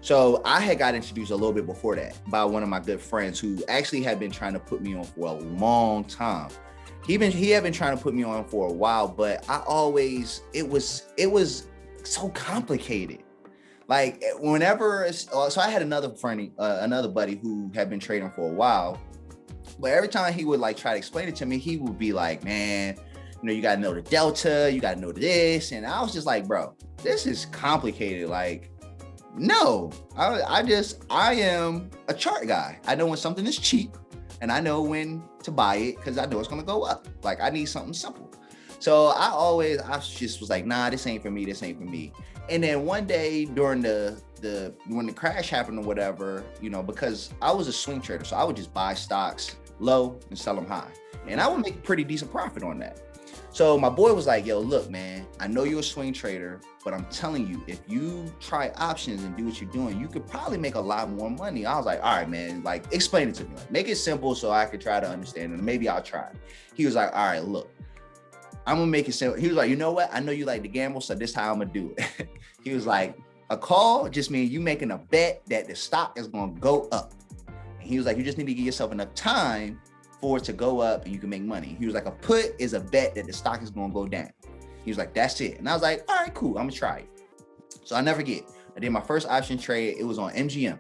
So I had got introduced a little bit before that by one of my good friends who actually had been trying to put me on for a long time. He had been trying to put me on for a while, but it was so complicated. Like so I had another friend, another buddy who had been trading for a while, but every time he would like try to explain it to me, he would be like, man, you got to know the delta, you got to know this. And I was just like, bro, this is complicated. Like, no, I am a chart guy. I know when something is cheap and I know when to buy it because I know it's going to go up. Like I need something simple. So I just was like, nah, this ain't for me. This ain't for me. And then one day during when the crash happened or whatever, because I was a swing trader, so I would just buy stocks low and sell them high. And I would make a pretty decent profit on that. So my boy was like, yo, look, man, I know you're a swing trader, but I'm telling you, if you try options and do what you're doing, you could probably make a lot more money. I was like, all right, man, like explain it to me. Like, make it simple so I could try to understand it. And maybe I'll try it. He was like, all right, look, I'm gonna make it simple. He was like, you know what? I know you like to gamble, so this is how I'm gonna do it. He was like, a call just means you making a bet that the stock is gonna go up. And he was like, you just need to give yourself enough time for it to go up and you can make money. He was like, a put is a bet that the stock is gonna go down. He was like, that's it. And I was like, all right, cool, I'm gonna try it. So I never get. I did my first option trade, it was on MGM.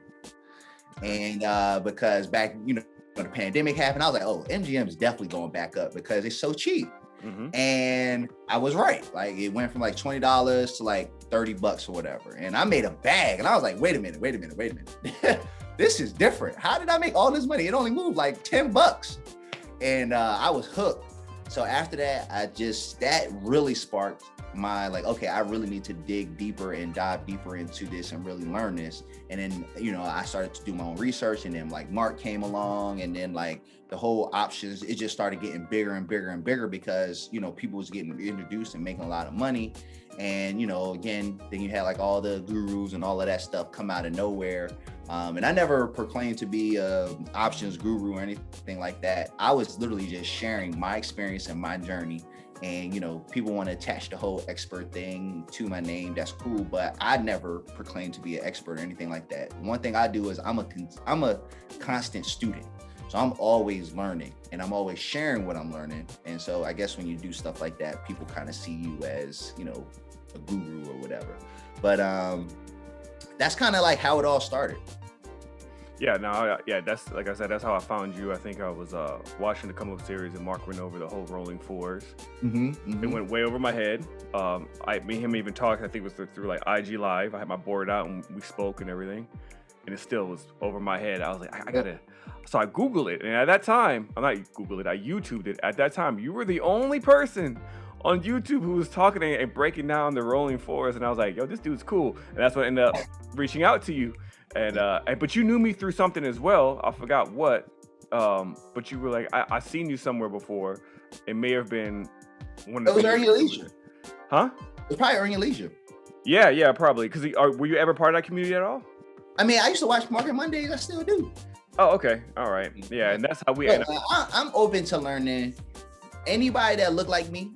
And because back, when the pandemic happened, I was like, oh, MGM is definitely going back up because it's so cheap. Mm-hmm. And I was right. Like it went from like $20 to like $30 or whatever. And I made a bag and I was like, wait a minute. This is different. How did I make all this money? It only moved like $10. And I was hooked. So after that, that really sparked my like, okay, I really need to dig deeper and dive deeper into this and really learn this. And then, I started to do my own research and then like Mark came along and then like the whole options, it just started getting bigger and bigger and bigger because, people was getting introduced and making a lot of money. And, again, then you had like all the gurus and all of that stuff come out of nowhere. And I never proclaimed to be a options guru or anything like that. I was literally just sharing my experience and my journey. And, people want to attach the whole expert thing to my name. That's cool. But I never proclaimed to be an expert or anything like that. One thing I do is I'm a constant student. So I'm always learning and I'm always sharing what I'm learning. And so I guess when you do stuff like that, people kind of see you as, a guru or whatever. But that's kind of like how it all started. Yeah, that's like I said, that's how I found you. I think I was watching the Come Up series and Mark went over the whole rolling fours. It went way over my head. Me and him even talked, I think it was through like IG Live. I had my board out and we spoke and everything. And it still was over my head. I was like, I gotta. So I Googled it. And at that time, I YouTubed it. At that time, you were the only person on YouTube who was talking and breaking down the rolling fours. And I was like, yo, this dude's cool. And that's what I ended up reaching out to you. And but you knew me through something as well. I forgot what. But you were like, I seen you somewhere before. It may have been one of the. It was Earn Your Leisure. Huh? It was probably Earn Your Leisure. Yeah, probably. Because were you ever part of that community at all? I mean, I used to watch Market Mondays. I still do. Oh, okay. All right. Yeah, and that's how we end up. I'm open to learning. Anybody that look like me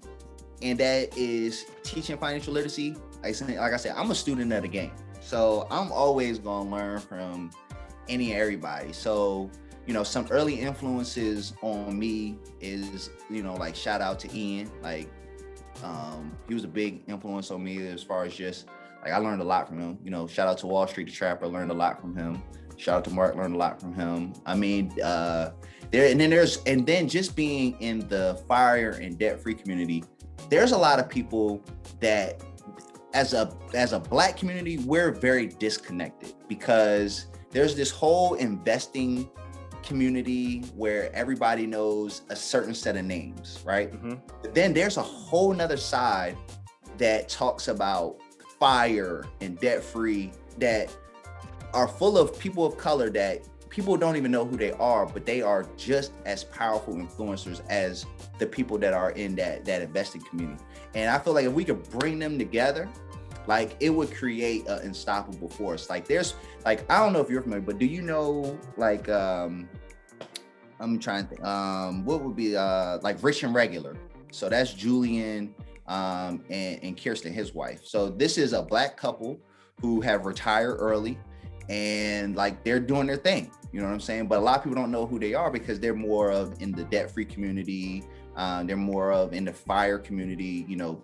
and that is teaching financial literacy, like I said, I'm a student of the game. So I'm always going to learn from any and everybody. So, some early influences on me is, like shout out to Ian. Like, he was a big influence on me as far as just, like I learned a lot from him. Shout out to Wall Street the Trapper, learned a lot from him. Shout out to Mark, learned a lot from him. I mean, then just being in the fire and debt-free community, there's a lot of people that as a Black community, we're very disconnected because there's this whole investing community where everybody knows a certain set of names, right? But then there's a whole nother side that talks about fire and debt-free that are full of people of color that people don't even know who they are, but they are just as powerful influencers as the people that are in that investing community. And I feel like if we could bring them together, like it would create an unstoppable force. Like there's like, I don't know if you're familiar, but do you know like, I'm trying to think, what would be like Rich and Regular? So that's Julian and Kirsten, his wife. So this is a Black couple who have retired early and like they're doing their thing, you know what I'm saying? But a lot of people don't know who they are because they're more of in the debt-free community. They're more of in the fire community, you know,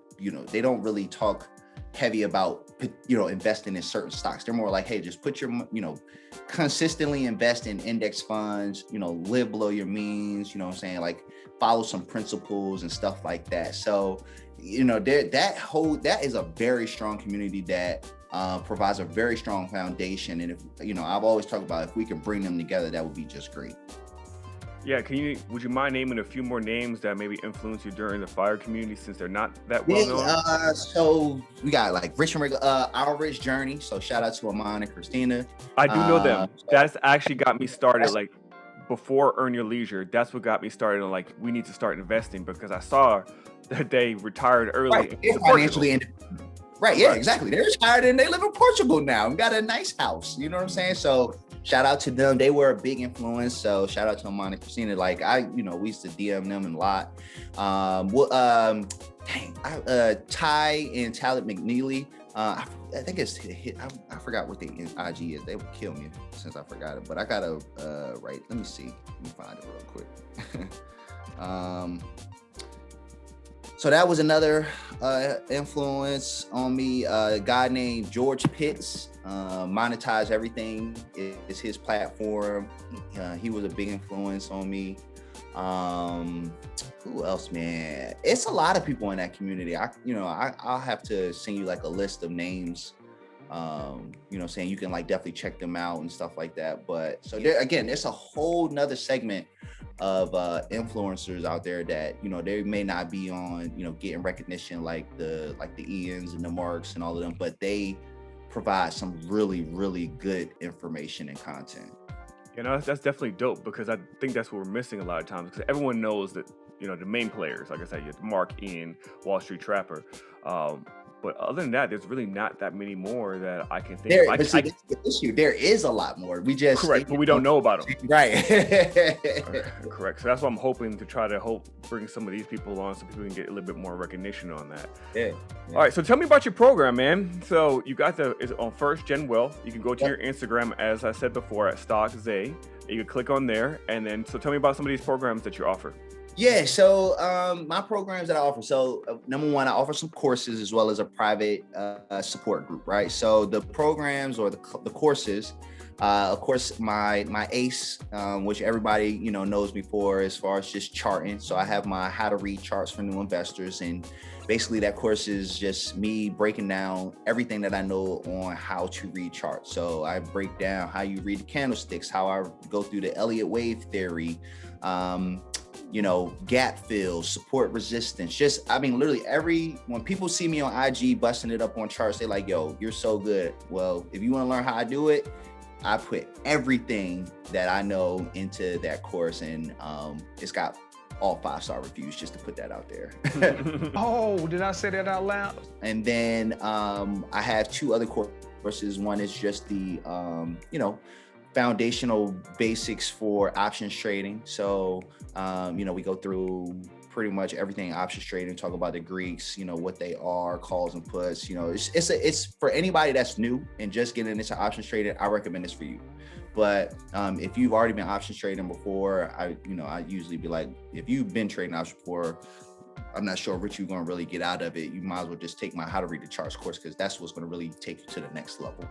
they don't really talk heavy about, investing in certain stocks. They're more like, hey, just put your, consistently invest in index funds, live below your means, you know what I'm saying? Like follow some principles and stuff like that. So, that is a very strong community that provides a very strong foundation. And if, I've always talked about if we can bring them together, that would be just great. Yeah, would you mind naming a few more names that maybe influenced you during the fire community since they're not that well known? So we got like Rich and Regular, Our Rich Journey. So shout out to Amon and Christina. I do know them. That's actually got me started like before Earn Your Leisure. That's what got me started on like, we need to start investing because I saw that they retired early. Right, financially independent. Right, yeah, exactly. They're retired and they live in Portugal now and got a nice house. You know what I'm saying? So shout out to them. They were a big influence. So shout out to Amon and Christina. Like we used to DM them a lot. Ty and Talent McNeely. I think it's hit. I forgot what the IG is. They would kill me since I forgot it. But I gotta right. Let me see. Let me find it real quick. So that was another influence on me. A guy named George Pitts, Monetize Everything is his platform. He was a big influence on me. Who else, man? It's a lot of people in that community. I'll have to send you like a list of names. Saying you can like definitely check them out and stuff like that. But so there, again, it's a whole nother segment of influencers out there that they may not be on getting recognition like the Ians and the Marks and all of them, but they provide some really, really good information and content. That's definitely dope because I think that's what we're missing a lot of times because everyone knows that the main players, like I said, you have Mark, Ian, Wall Street Trapper. But other than that, there's really not that many more that I can think of. That's the issue. There is a lot more. We just correct, but we don't know about them. Right. Correct. So that's why I'm hoping to try to bring some of these people on so people can get a little bit more recognition on that. Yeah. All right. So tell me about your program, man. So you got it's on First Gen Wealth. You can go to your Instagram, as I said before, at Stock Zay. You can click on there, and then so tell me about some of these programs that you offer. Yeah, so my programs that I offer. So number one, I offer some courses as well as a private support group, right? So the programs or the courses, of course, my ACE, which everybody knows me for as far as just charting. So I have my How to Read Charts for New Investors, and basically that course is just me breaking down everything that I know on how to read charts. So I break down how you read the candlesticks, how I go through the Elliott wave theory. Gap fills, support resistance, literally when people see me on IG busting it up on charts, they're like, yo, you're so good. Well, if you want to learn how I do it, I put everything that I know into that course, and it's got all 5-star reviews, just to put that out there. Oh, did I say that out loud? And then I have 2 other courses. One is just the, foundational basics for options trading. So, we go through pretty much everything options trading, talk about the Greeks, what they are, calls and puts. It's for anybody that's new and just getting into options trading. I recommend this for you. But if you've already been options trading before, I usually be like, if you've been trading options before, I'm not sure what you're going to really get out of it. You might as well just take my How to Read the Charts course because that's what's going to really take you to the next level.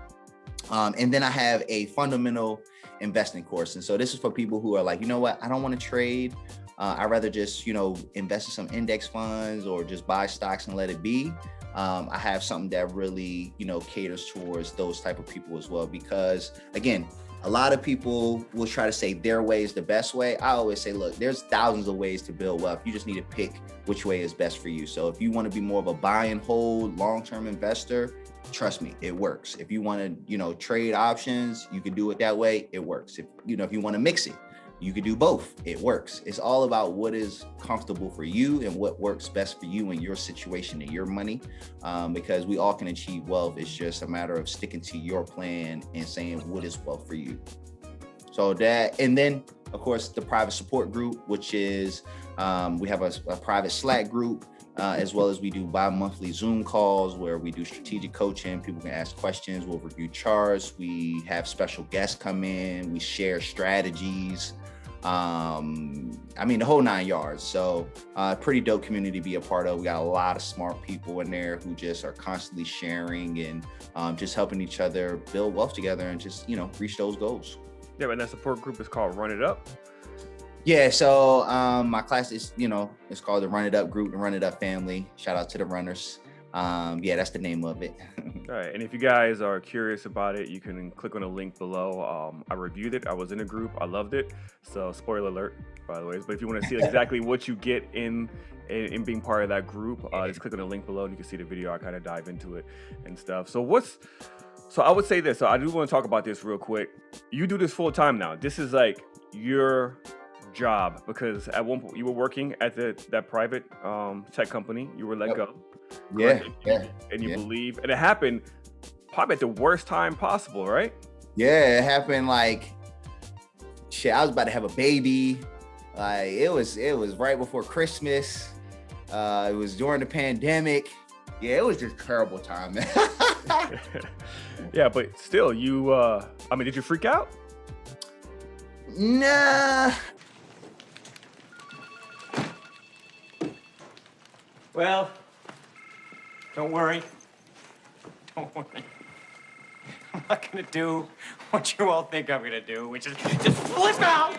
And then I have a fundamental investing course. And so this is for people who are like, you know what, I don't want to trade. I'd rather just, invest in some index funds or just buy stocks and let it be. I have something that really, caters towards those type of people as well, because again, a lot of people will try to say their way is the best way. I always say, look, there's thousands of ways to build wealth. You just need to pick which way is best for you. So if you want to be more of a buy and hold long-term investor, trust me, it works. If you want to, trade options, you can do it that way. It works. If you want to mix it, you can do both. It works. It's all about what is comfortable for you and what works best for you in your situation and your money, because we all can achieve wealth. It's just a matter of sticking to your plan and saying what is wealth for you. So that, and then of course the private support group, which is we have a private Slack group, as well as we do bi-monthly Zoom calls where we do strategic coaching. People can ask questions. We'll review charts. We have special guests come in. We share strategies. The whole 9 yards. So pretty dope community to be a part of. We got a lot of smart people in there who just are constantly sharing and just helping each other build wealth together and just, reach those goals. Yeah, and that support group is called Run It Up. Yeah, so my class is, it's called the Run It Up group, the Run It Up family. Shout out to the runners. That's the name of it. All right, and if you guys are curious about it, you can click on the link below. I reviewed it. I was in a group. I loved it. So spoiler alert, by the way. But if you want to see exactly what you get in being part of that group, just click on the link below and you can see the video. I kind of dive into it and stuff. So I would say this. So I do want to talk about this real quick. You do this full time now. This is like your job, because at one point you were working at that private tech company. You were let go. Yeah. And you believe, and it happened probably at the worst time possible, right? Yeah, it happened like shit. I was about to have a baby. Like it was right before Christmas. It was during the pandemic. Yeah, it was just a terrible time, man. Yeah, but still, you did you freak out? Nah. Well, don't worry. Don't worry. I'm not gonna do what you all think I'm gonna do, which is just flip out.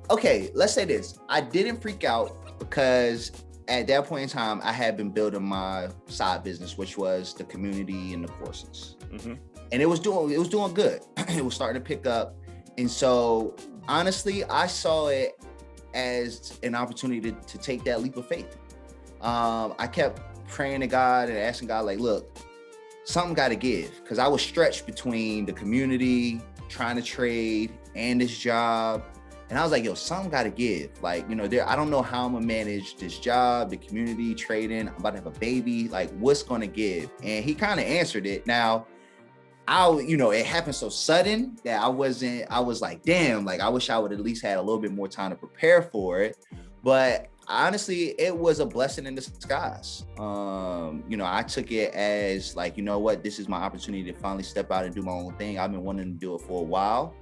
Okay, let's say this. I didn't freak out because at that point in time, I had been building my side business, which was the community and the courses. Mm-hmm. And it was doing good. It was starting to pick up. And so honestly, I saw it as an opportunity to take that leap of faith. I kept praying to God and asking God, like, look, something got to give, because I was stretched between the community, trying to trade, and this job. And I was like, yo, something got to give. Like, I don't know how I'm going to manage this job, the community, trading. I'm about to have a baby. Like, what's going to give? And he kind of answered it. Now, it happened so sudden that I was like, damn, like, I wish I would at least had a little bit more time to prepare for it. But honestly, it was a blessing in disguise. I took it as like, you know what, this is my opportunity to finally step out and do my own thing. I've been wanting to do it for a while.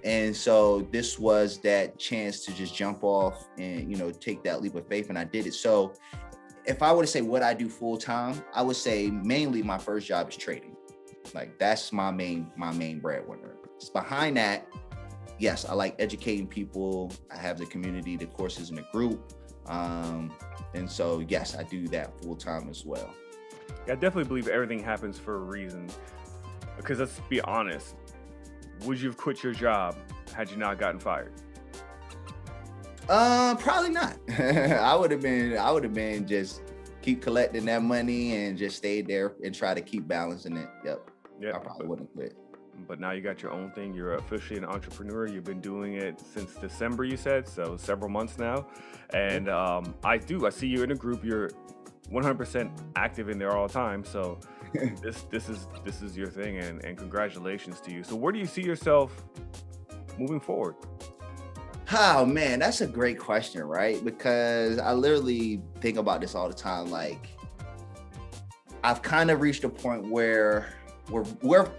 And so this was that chance to just jump off and, take that leap of faith. And I did it. So if I were to say what I do full time, I would say mainly my first job is trading. Like that's my main breadwinner. Behind that, yes, I like educating people. I have the community, the courses, and the group. And so, yes, I do that full time as well. Yeah, I definitely believe everything happens for a reason. Because let's be honest, would you have quit your job had you not gotten fired? Probably not. I would have been just keep collecting that money and just stayed there and try to keep balancing it. Yep. I probably wouldn't quit. But now you got your own thing. You're officially an entrepreneur. You've been doing it since December, you said, so several months now. And I see you in a group. You're 100% active in there all the time. So this is your thing, and congratulations to you. So where do you see yourself moving forward? Oh man, that's a great question, right? Because I literally think about this all the time. Like, I've kind of reached a point where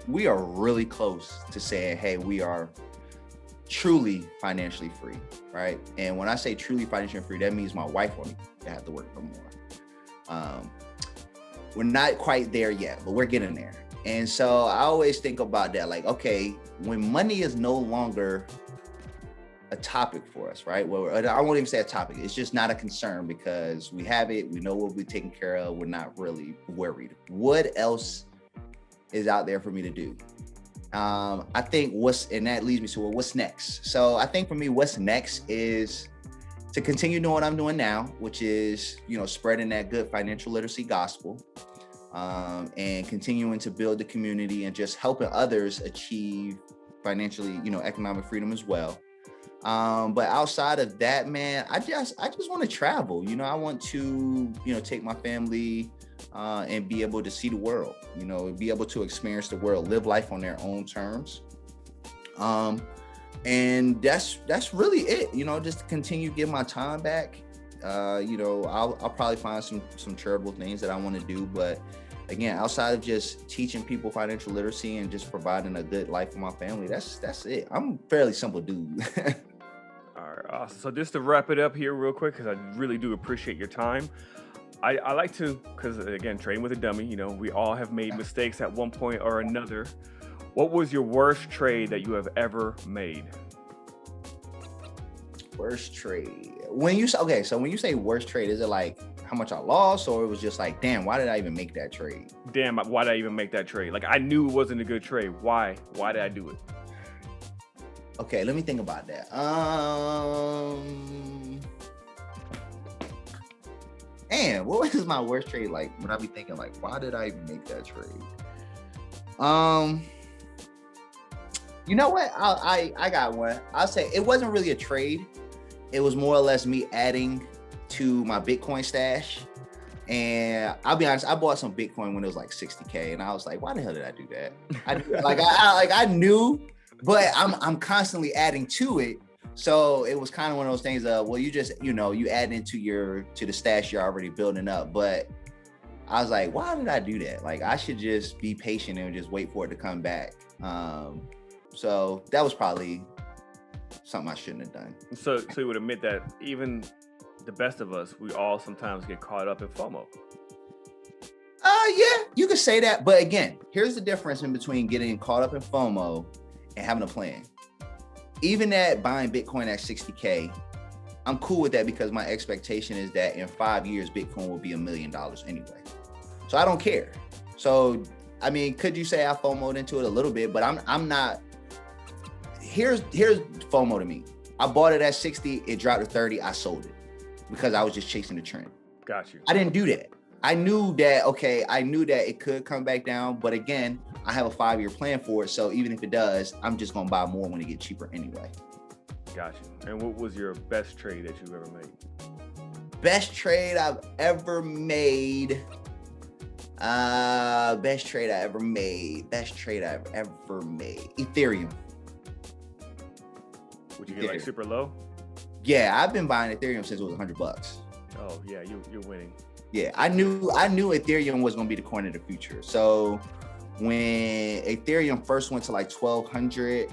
we are really close to saying, hey, we are truly financially free, right? And when I say truly financially free, that means my wife won't even have to work no more. We're not quite there yet, but we're getting there. And so I always think about that, like, okay, when money is no longer a topic for us, right? Well, I won't even say a topic. It's just not a concern because we have it. We know what we're taking care of. We're not really worried. What else is out there for me to do? I think and that leads me to, well, what's next? So I think for me, what's next is to continue doing what I'm doing now, which is, spreading that good financial literacy gospel, and continuing to build the community and just helping others achieve financially, economic freedom as well. But outside of that, man, I just want to travel. I want to, take my family and be able to see the world, be able to experience the world, live life on their own terms. And that's really it, just to continue to give my time back. I'll probably find some charitable things that I want to do, but again, outside of just teaching people financial literacy and just providing a good life for my family, that's it. I'm a fairly simple dude. All right, awesome. So just to wrap it up here real quick, because I really do appreciate your time. I like to, because again, trading with a dummy, we all have made mistakes at one point or another. What was your worst trade that you have ever made? Worst trade. So when you say worst trade, is it like how much I lost, or it was just like, damn, why did I even make that trade? Damn, why did I even make that trade? Like, I knew it wasn't a good trade. Why did I do it? Okay, let me think about that. Man, what was my worst trade like when I be thinking like, why did I even make that trade? You know what? I got one. I'll say it wasn't really a trade. It was more or less me adding to my Bitcoin stash. And I'll be honest, I bought some Bitcoin when it was like 60K, and I was like, why the hell did I do that? I knew, but I'm constantly adding to it. So it was kind of one of those things of, well, you just, you add into the stash you're already building up. But I was like, why did I do that? Like, I should just be patient and just wait for it to come back. So that was probably something I shouldn't have done. So you would admit that even the best of us, we all sometimes get caught up in FOMO. Yeah, you could say that. But again, here's the difference in between getting caught up in FOMO and having a plan. Even at buying Bitcoin at 60K, I'm cool with that because my expectation is that in 5 years, Bitcoin will be $1 million anyway. So I don't care. So, I mean, could you say I FOMO'd into it a little bit, but I'm not. Here's FOMO to me. I bought it at 60, it dropped to 30, I sold it because I was just chasing the trend. Got you. I didn't do that. I knew that it could come back down, but again, I have a 5-year plan for it. So even if it does, I'm just going to buy more when it gets cheaper anyway. Got you. And what was your best trade that you've ever made? Best trade I've ever made. Best trade I've ever made. Ethereum. Would you get like super low? Yeah, I've been buying Ethereum since it was $100. Oh yeah, you're winning. Yeah, I knew Ethereum was going to be the coin of the future. So when Ethereum first went to like 1,200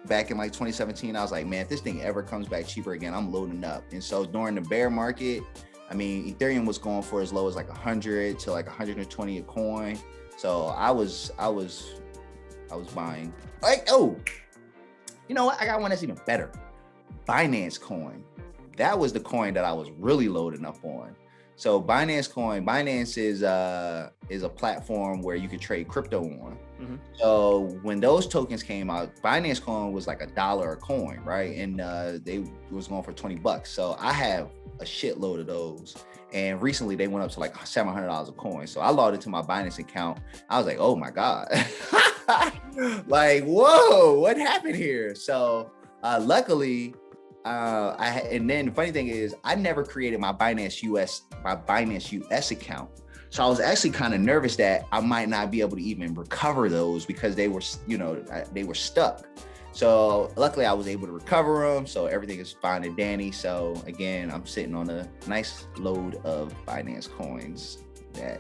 back in like 2017, I was like, man, if this thing ever comes back cheaper again, I'm loading up. And so during the bear market, I mean, Ethereum was going for as low as like 100 to like 120 a coin. So I was buying. Like, oh, you know what? I got one that's even better. Binance Coin. That was the coin that I was really loading up on. So Binance is a platform where you could trade crypto on. Mm-hmm. So when those tokens came out, Binance Coin was like $1 a coin, right? And they was going for $20. So I have a shitload of those. And recently they went up to like $700 a coin. So I logged into my Binance account. I was like, oh my God. Like, whoa, what happened here? So luckily, and then the funny thing is I never created my Binance US account. So I was actually kind of nervous that I might not be able to even recover those because they were stuck. So luckily I was able to recover them. So everything is fine and dandy. So again, I'm sitting on a nice load of Binance coins that,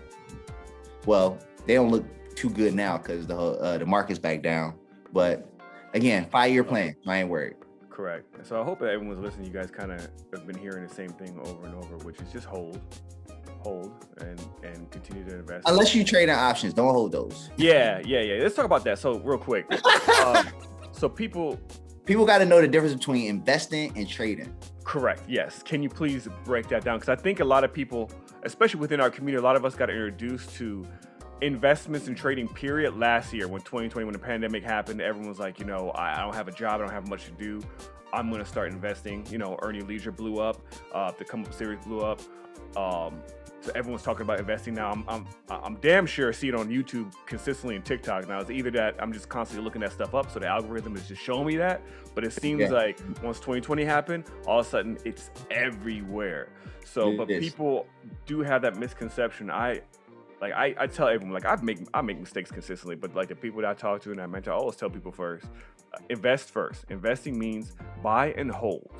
well, they don't look too good now because the market's back down. But again, 5-year plan, I ain't worried. Correct. So I hope that everyone's listening. You guys kind of have been hearing the same thing over and over, which is just hold hold and continue to invest. Unless you trade in options, don't hold those. Yeah. Let's talk about that. So real quick. So people got to know the difference between investing and trading. Correct. Yes. Can you please break that down? Because I think a lot of people, especially within our community, a lot of us got introduced to investments and trading period last year when 2020, when the pandemic happened. Everyone was like, I don't have a job, I don't have much to do, I'm going to start investing. Earn Your Leisure blew up, the Come Up series blew up. So everyone's talking about investing now. I'm damn sure I see it on YouTube consistently and TikTok now. It's either that I'm just constantly looking that stuff up, so the algorithm is just showing me that. But it seems like once 2020 happened, all of a sudden it's everywhere. So, but people do have that misconception. I tell everyone, like, I make mistakes consistently, but like the people that I talk to and I mentor, I always tell people first, invest first. Investing means buy and hold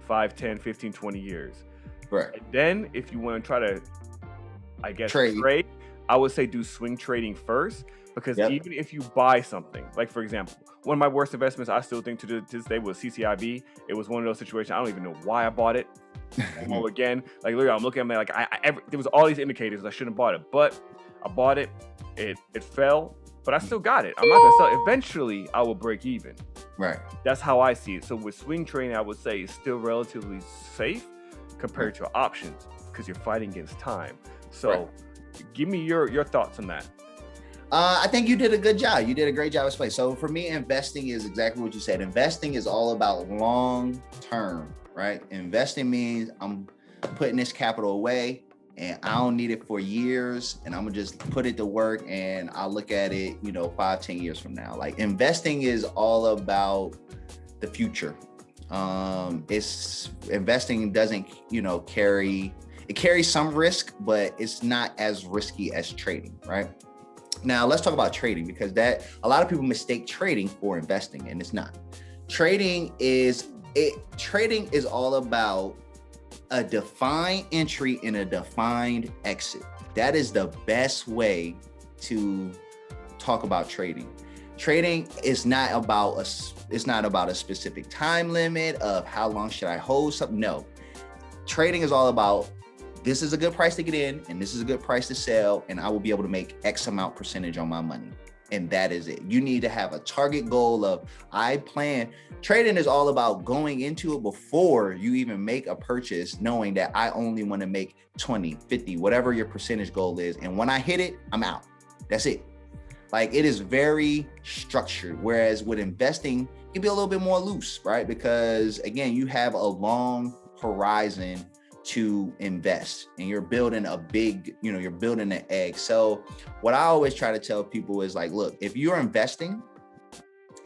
5, 10, 15, 20 years. Right. And then if you want to try to, I guess, trade, I would say do swing trading first, because even if you buy something, like for example, one of my worst investments I still think to this day was CCIV. It was one of those situations, I don't even know why I bought it. Again, like literally, I'm looking at it like there was all these indicators I shouldn't have bought it, but I bought it. It fell, but I still got it. I'm not gonna sell it. Eventually, I will break even. Right. That's how I see it. So with swing trading, I would say it's still relatively safe compared to options because you're fighting against time. So give me your thoughts on that. I think you did a good job. You did a great job explaining. So for me, investing is exactly what you said. Investing is all about long term, right? Investing means I'm putting this capital away and I don't need it for years, and I'm gonna just put it to work and I'll look at it, 5, 10 years from now. Like, investing is all about the future. Investing doesn't, it carries some risk, but it's not as risky as trading, right? Now let's talk about trading, because a lot of people mistake trading for investing, and it's not. Trading is all about a defined entry and a defined exit. That is the best way to talk about trading. Trading is not about a specific time limit of how long should I hold something. No, trading is all about, this is a good price to get in and this is a good price to sell, and I will be able to make X amount percentage on my money. And that is it. You need to have a target goal of, trading is all about going into it before you even make a purchase, knowing that I only want to make 20, 50, whatever your percentage goal is. And when I hit it, I'm out. That's it. Like, it is very structured. Whereas with investing, it can be a little bit more loose, right? Because again, you have a long horizon to invest, and you're building you're building an egg. So what I always try to tell people is like, look, if you're investing,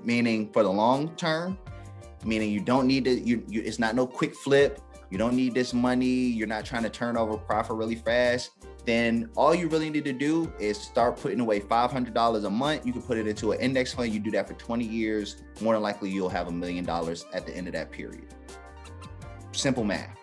meaning for the long term, meaning you don't need to, it's not no quick flip, you don't need this money, you're not trying to turn over profit really fast, then all you really need to do is start putting away $500 a month. You can put it into an index fund. You do that for 20 years. More than likely, you'll have $1 million at the end of that period. Simple math.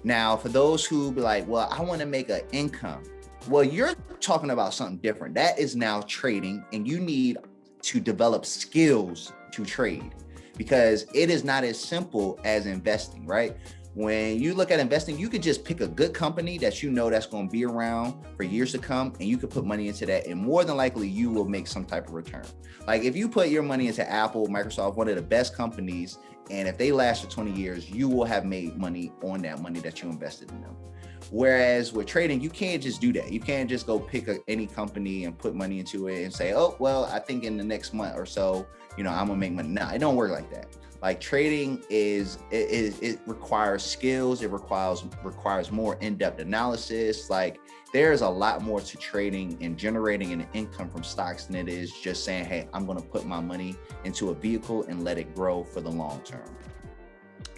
Now, for those who be like, well, I want to make an income. Well, you're talking about something different. That is now trading, and you need to develop skills to trade, because it is not as simple as investing, right? When you look at investing, you could just pick a good company that that's going to be around for years to come, and you could put money into that, and more than likely you will make some type of return. Like, if you put your money into Apple, Microsoft, one of the best companies, and if they last for 20 years, you will have made money on that money that you invested in them. Whereas with trading, you can't just do that. You can't just go pick any company and put money into it and say, oh, well, I think in the next month or so, I'm gonna make money. No, it don't work like that. Like, trading it requires skills. It requires more in-depth analysis. Like, there's a lot more to trading and generating an income from stocks than it is just saying, hey, I'm going to put my money into a vehicle and let it grow for the long term.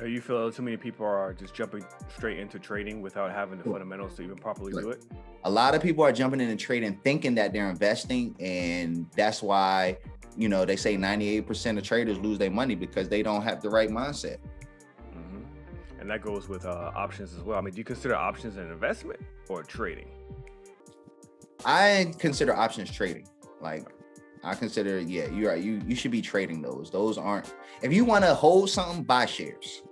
You feel too many people are just jumping straight into trading without having the fundamentals to even properly do it? A lot of people are jumping into trading thinking that they're investing, and that's why they say 98% of traders lose their money, because they don't have the right mindset. Mm-hmm. And that goes with options as well. I mean, do you consider options an investment or trading? I consider options trading. Like, I consider, you're right. You should be trading those. Those aren't, if you want to hold something, buy shares.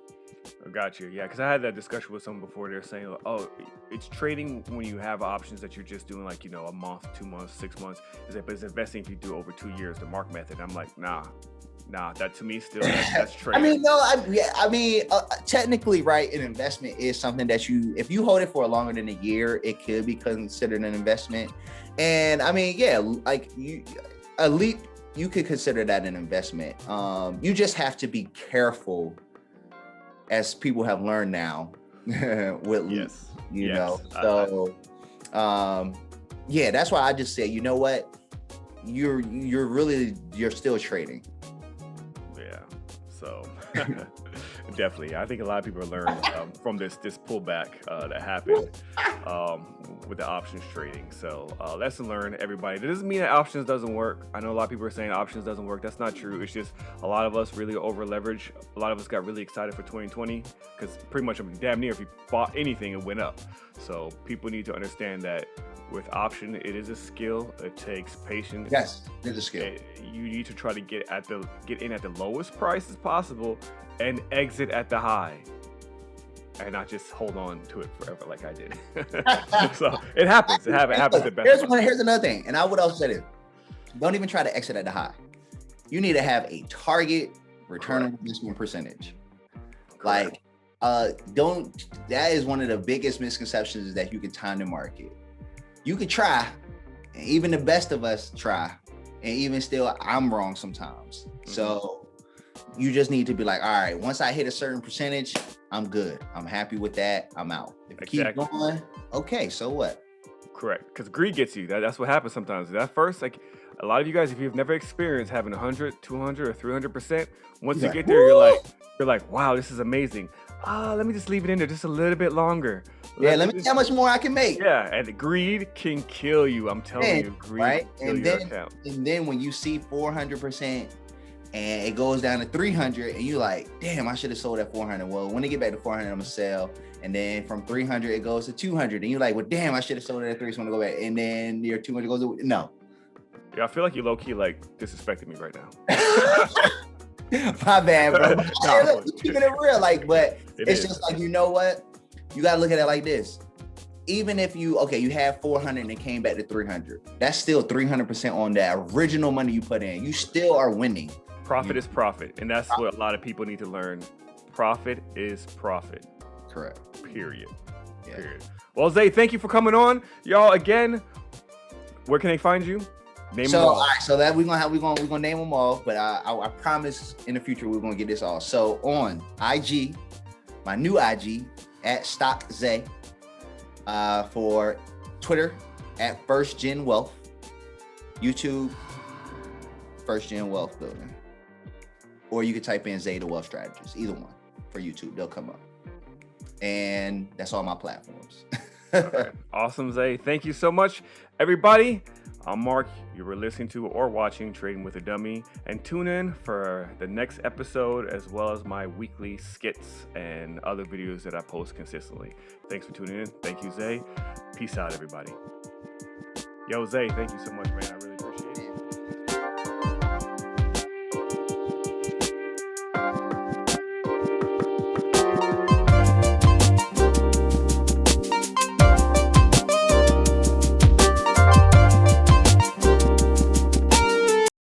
Got you. Yeah, because I had that discussion with someone before. They're saying, "Oh, it's trading when you have options that you're just doing like a month, 2 months, 6 months." But it's investing if you do over 2 years, the mark method. I'm like, nah. That to me still that's trading. Technically, right, an investment is something that if you hold it for longer than a year, it could be considered an investment. And Elite, you could consider that an investment. You just have to be careful, as people have learned now with that's why I just say, you know what, you're still trading. So definitely, I think a lot of people learn from this pullback that happened with the options trading. So lesson learned, everybody. That doesn't mean that options doesn't work. I know a lot of people are saying options doesn't work. That's not true. It's just a lot of us really over leverage. A lot of us got really excited for 2020 because pretty much damn near if you bought anything, it went up. So people need to understand that with option, it is a skill. It takes patience. Yes, it's a skill. You need to try to get in at the lowest price as possible and exit at the high, and not just hold on to it forever like I did. So it happens. It happens the best. Here's another thing, and I would also say this: don't even try to exit at the high. You need to have a target return on investment percentage. Correct. That is one of the biggest misconceptions, is that you can time the market. You could try, and even the best of us try, and even still, I'm wrong sometimes. Mm-hmm. So you just need to be like, all right, once I hit a certain percentage, I'm good. I'm happy with that. I'm out. If you keep going, okay, so what? Correct, because greed gets you. That's what happens sometimes. That first, like a lot of you guys, if you've never experienced having 100, 200, or 300%, once you get there, you're like, wow, this is amazing. Let me just leave it in there just a little bit longer. Let me see how much more I can make. Yeah, and greed can kill you. I'm telling you, greed right? can kill your account. And then when you see 400% and it goes down to 300, and you're like, damn, I should have sold at 400. Well, when they get back to 400, I'm gonna sell. And then from 300, it goes to 200, and you're like, well, damn, I should have sold it at 300. So I'm gonna go back. And then your 200 goes to no. Yeah, I feel like you low key like disrespecting me right now. My bad, bro. Look, you keeping it real, but it's just like, you know what? You gotta look at it like this. Even if you had 400 and it came back to 300, that's still 300% on that original money you put in. You still are winning. Profit is profit, and that's what a lot of people need to learn. Profit is profit. Correct. Period. Yeah. Period. Well, Zay, thank you for coming on, y'all. Again, where can they find you? Name them all. All right, so that we're gonna name them all, but I promise in the future we're gonna get this all. So on IG, my new IG at Stock Zay, for Twitter at First Gen Wealth, YouTube First Gen Wealth Building, or you can type in Zay The Wealth Strategist, either one for YouTube, they'll come up, and that's all my platforms. Right. Awesome, Zay. Thank you so much, everybody. I'm Mark. You were listening to or watching Trading with a Dummy, and tune in for the next episode, as well as my weekly skits and other videos that I post consistently. Thanks for tuning in. Thank you, Zay. Peace out, everybody. Yo, Zay, thank you so much, man.